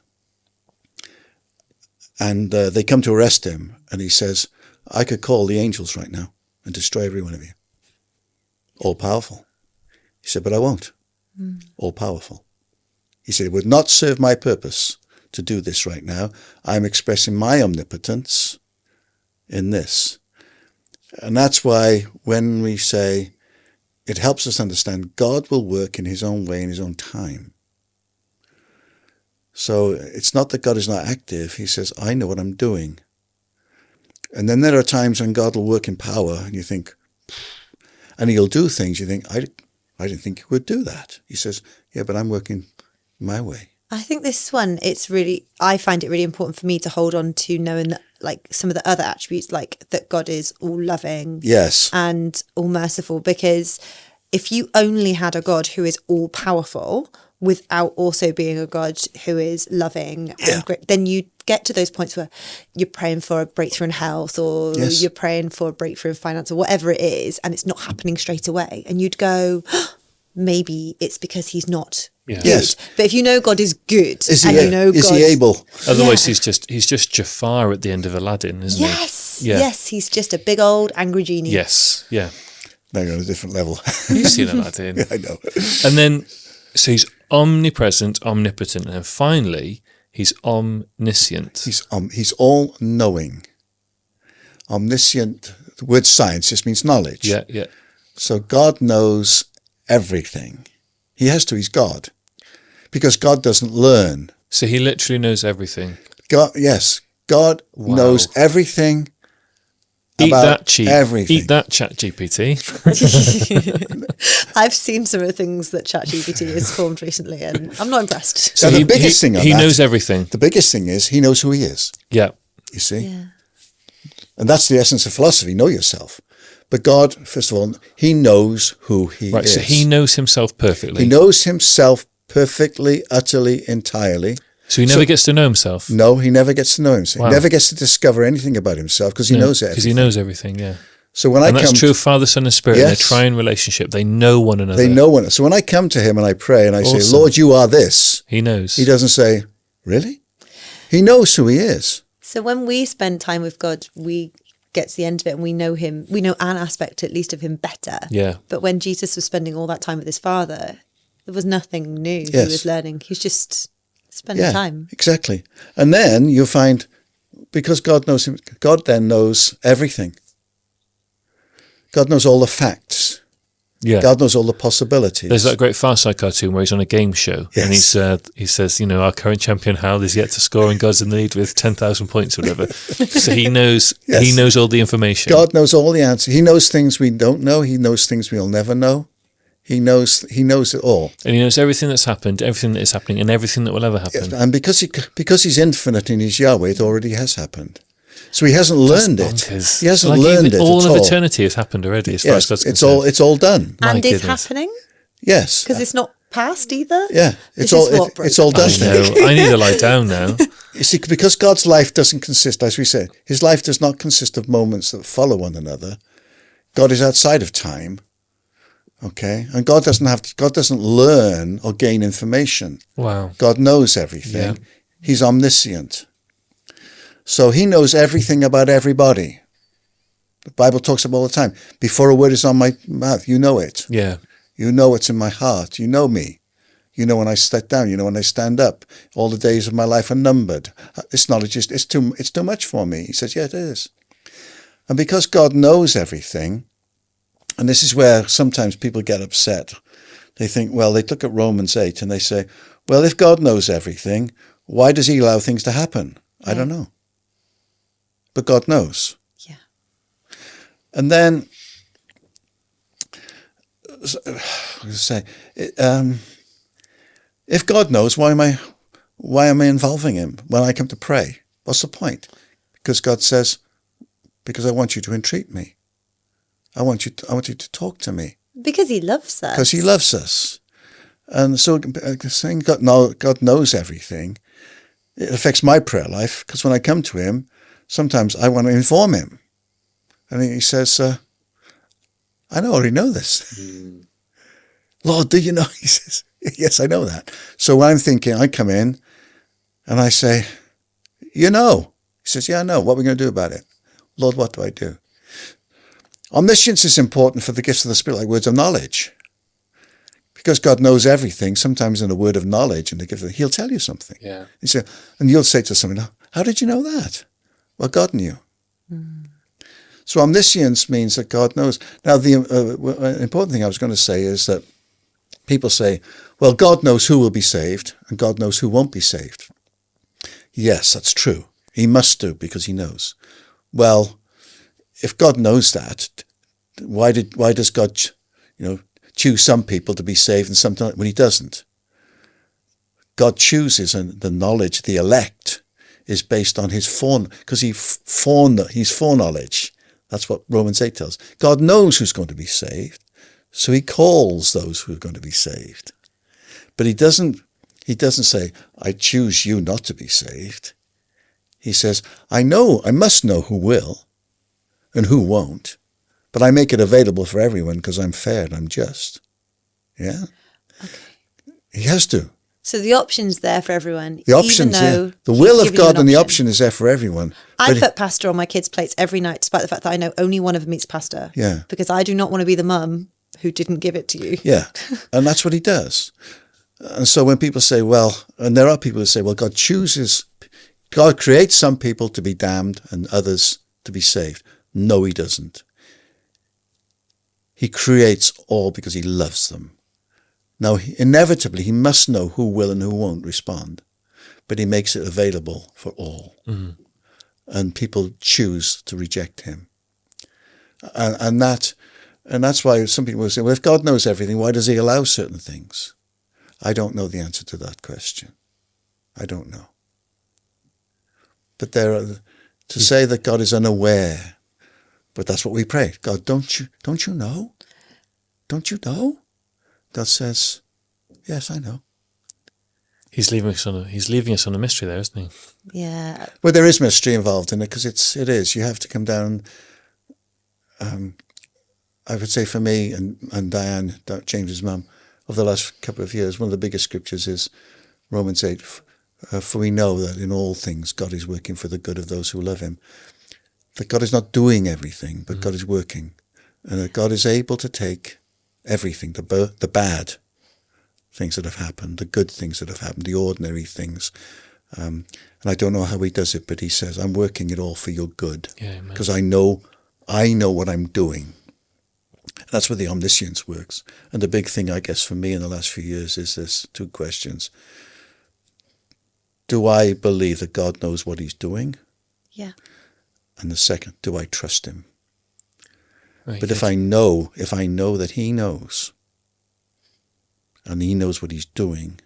S3: and they come to arrest him, and he says, I could call the angels right now and destroy every one of you. All-powerful. He said, but I won't. All-powerful. He said, it would not serve my purpose to do this right now. I'm expressing my omnipotence in this. And that's why when we say, it helps us understand God will work in his own way, in his own time. So it's not that God is not active. He says, I know what I'm doing. And then there are times when God will work in power and you think, and he'll do things you think, I didn't think he would do that. He says, yeah, but I'm working my way.
S1: I think this one, I find it really important for me to hold on to knowing that, like, some of the other attributes, like that God is all loving,
S3: yes,
S1: and all merciful, because if you only had a God who is all powerful without also being a God who is loving and great, then you get to those points where you're praying for a breakthrough in health, or you're praying for a breakthrough in finance, or whatever it is, and it's not happening straight away, and you'd go, maybe it's because he's not good.
S3: Yes.
S1: But if you know God is good,
S3: is
S1: and
S3: he,
S1: you know
S3: is
S1: God,
S3: he able?
S2: Otherwise, he's just Jafar at the end of Aladdin, isn't he?
S1: Yes, he's just a big old angry genie.
S2: Yes, yeah.
S3: Now you're on a different level.
S2: You've seen Aladdin.
S3: Yeah, I know.
S2: And then, so he's omnipresent, omnipotent, and finally, he's omniscient.
S3: He's all-knowing. Omniscient, the word science just means knowledge.
S2: Yeah, yeah.
S3: So God knows everything. He has to, he's God. Because God doesn't learn.
S2: So he literally knows everything.
S3: God knows everything about everything.
S2: Eat that, ChatGPT.
S1: I've seen some of the things that ChatGPT has formed recently, and I'm not impressed.
S3: So the biggest thing on
S2: he
S3: that,
S2: knows everything.
S3: The biggest thing is he knows who he is.
S2: Yeah.
S3: You see?
S1: Yeah.
S3: And that's the essence of philosophy, know yourself. But God, first of all, he knows who he is.
S2: Right, so he knows himself perfectly.
S3: He knows himself perfectly, utterly, entirely.
S2: So he never gets to know himself?
S3: No, he never gets to know himself.
S2: Wow.
S3: He never gets to discover anything about himself because he knows everything.
S2: Because he knows everything, yeah.
S3: So when
S2: and that's true of Father, Son and Spirit in a triune relationship. They know one another.
S3: They know one another. So when I come to him and I pray and I say, Lord, you are this.
S2: He knows.
S3: He doesn't say, really? He knows who he is.
S1: So when we spend time with God, we get to the end of it and we know him, we know an aspect at least of him better.
S2: Yeah.
S1: But when Jesus was spending all that time with his Father, there was nothing new he was learning. He's just spending time. Exactly.
S3: And then you'll find, because God knows him, God then knows everything. God knows all the facts.
S2: Yeah.
S3: God knows all the possibilities.
S2: There's that great Far Side cartoon where he's on a game show and he says, you know, our current champion Hal is yet to score and God's in the lead with 10,000 points or whatever. So he knows he knows all the information.
S3: God knows all the answers. He knows things we don't know. He knows things we'll never know. He knows it all.
S2: And he knows everything that's happened, everything that is happening, and everything that will ever happen.
S3: Yes, and because he's infinite in his Yahweh, it already has happened. So he hasn't learned it. He hasn't learned it at all.
S2: All of eternity has happened already as far as God's concerned.
S3: It's all done.
S1: And it's happening?
S3: Yes.
S1: Because it's not past either?
S3: Yeah. It's all done.
S2: I know. I need to lie down now.
S3: You see, because God's life doesn't consist, as we said, his life does not consist of moments that follow one another. God is outside of time. Okay? And God doesn't learn or gain information.
S2: Wow.
S3: God knows everything.
S2: Yeah.
S3: He's omniscient. So he knows everything about everybody. The Bible talks about all the time. Before a word is on my mouth, you know it.
S2: Yeah.
S3: You know what's in my heart. You know me. You know when I sit down. You know when I stand up. All the days of my life are numbered. This knowledge it's too much for me. He says, yeah, it is. And because God knows everything, and this is where sometimes people get upset. They think, well, they look at Romans 8 and they say, well, if God knows everything, why does he allow things to happen? I don't know. But God knows.
S1: Yeah.
S3: And then, if God knows, why am I involving him when I come to pray? What's the point? Because God says, because I want you to entreat me. I want you to talk to me.
S1: Because he loves us.
S3: Because he loves us. And so saying God knows everything, it affects my prayer life, because when I come to him, sometimes I want to inform him. And he says, I already know this. Lord, do you know? He says, yes, I know that. So I'm thinking, I come in and I say, you know. He says, yeah, I know. What are we going to do about it? Lord, what do I do? Omniscience is important for the gifts of the Spirit, like words of knowledge. Because God knows everything, sometimes in a word of knowledge and the gift of, he'll tell you something.
S2: Yeah.
S3: He said, and you'll say to someone, how did you know that? Well, God knew. So omniscience means that God knows. Now, the important thing I was going to say is that people say, well, God knows who will be saved and God knows who won't be saved. Yes, that's true. He must do because he knows. Well, if God knows that, why does God, choose some people to be saved and some when he doesn't? God chooses, and the knowledge, the elect, is based on his because he's foreknowledge. That's what Romans 8 tells. God knows who's going to be saved, so he calls those who are going to be saved. But he doesn't say, I choose you not to be saved. He says, I must know who will and who won't, but I make it available for everyone because I'm fair and I'm just. Yeah? Okay. He has to.
S1: So the option's there for everyone.
S3: The option's there. The will of God and the option is there for everyone.
S1: I put pasta on my kids' plates every night, despite the fact that I know only one of them eats pasta.
S3: Yeah.
S1: Because I do not want to be the mum who didn't give it to you.
S3: Yeah. And that's what he does. And so when people say, well, and there are people who say, well, God creates some people to be damned and others to be saved. No, he doesn't. He creates all because he loves them. Now, inevitably, he must know who will and who won't respond, but he makes it available for all. Mm-hmm. And people choose to reject him. And that's why some people will say, well, if God knows everything, why does he allow certain things? I don't know the answer to that question. I don't know. But to say that God is unaware, but that's what we pray. God, don't you know? Don't you know? God says, yes, I know.
S2: He's leaving us on a mystery there, isn't he?
S1: Yeah.
S3: Well, there is mystery involved in it because it is. You have to come down. I would say for me and Diane, James's mum, of the last couple of years, one of the biggest scriptures is Romans 8. For we know that in all things God is working for the good of those who love him. That God is not doing everything, but God is working. And that God is able to take everything, the bad things that have happened, the good things that have happened, the ordinary things. And I don't know how he does it, but he says, I'm working it all for your good. Because I know what I'm doing. And that's where the omniscience works. And the big thing, I guess, for me in the last few years is this two questions. Do I believe that God knows what he's doing?
S1: Yeah.
S3: And the second, do I trust him?
S2: Right,
S3: but if I know that he knows, and he knows what he's doing,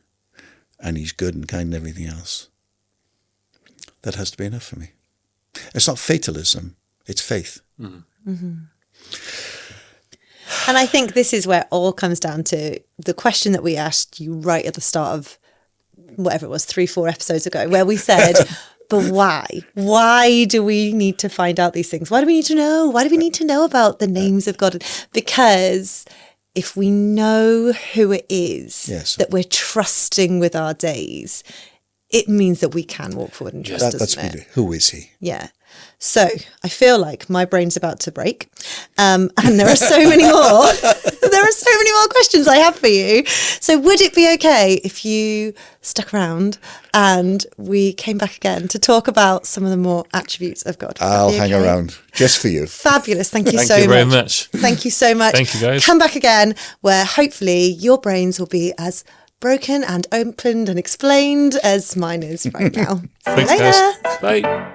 S3: and he's good and kind and everything else, that has to be enough for me. It's not fatalism, it's faith. Mm-hmm. Mm-hmm.
S1: And I think this is where it all comes down to the question that we asked you right at the start of whatever it was, 3-4 episodes ago, where we said, but why? Why do we need to find out these things? Why do we need to know? Why do we need to know about the names of God? Because if we know who it is that we're trusting with our days, it means that we can walk forward and trust, doesn't it?
S3: Who is he?
S1: Yeah. So I feel like my brain's about to break. And there are so many more. There are so many more questions I have for you. So would it be okay if you stuck around and we came back again to talk about some of the more attributes of God?
S3: I'll hang around just for you.
S1: Fabulous. Thank you so much.
S2: Thank you very much.
S1: Thank you so much.
S2: Thank you, guys.
S1: Come back again where hopefully your brains will be as broken and opened and explained as mine is right now.
S2: Thanks, guys. Bye.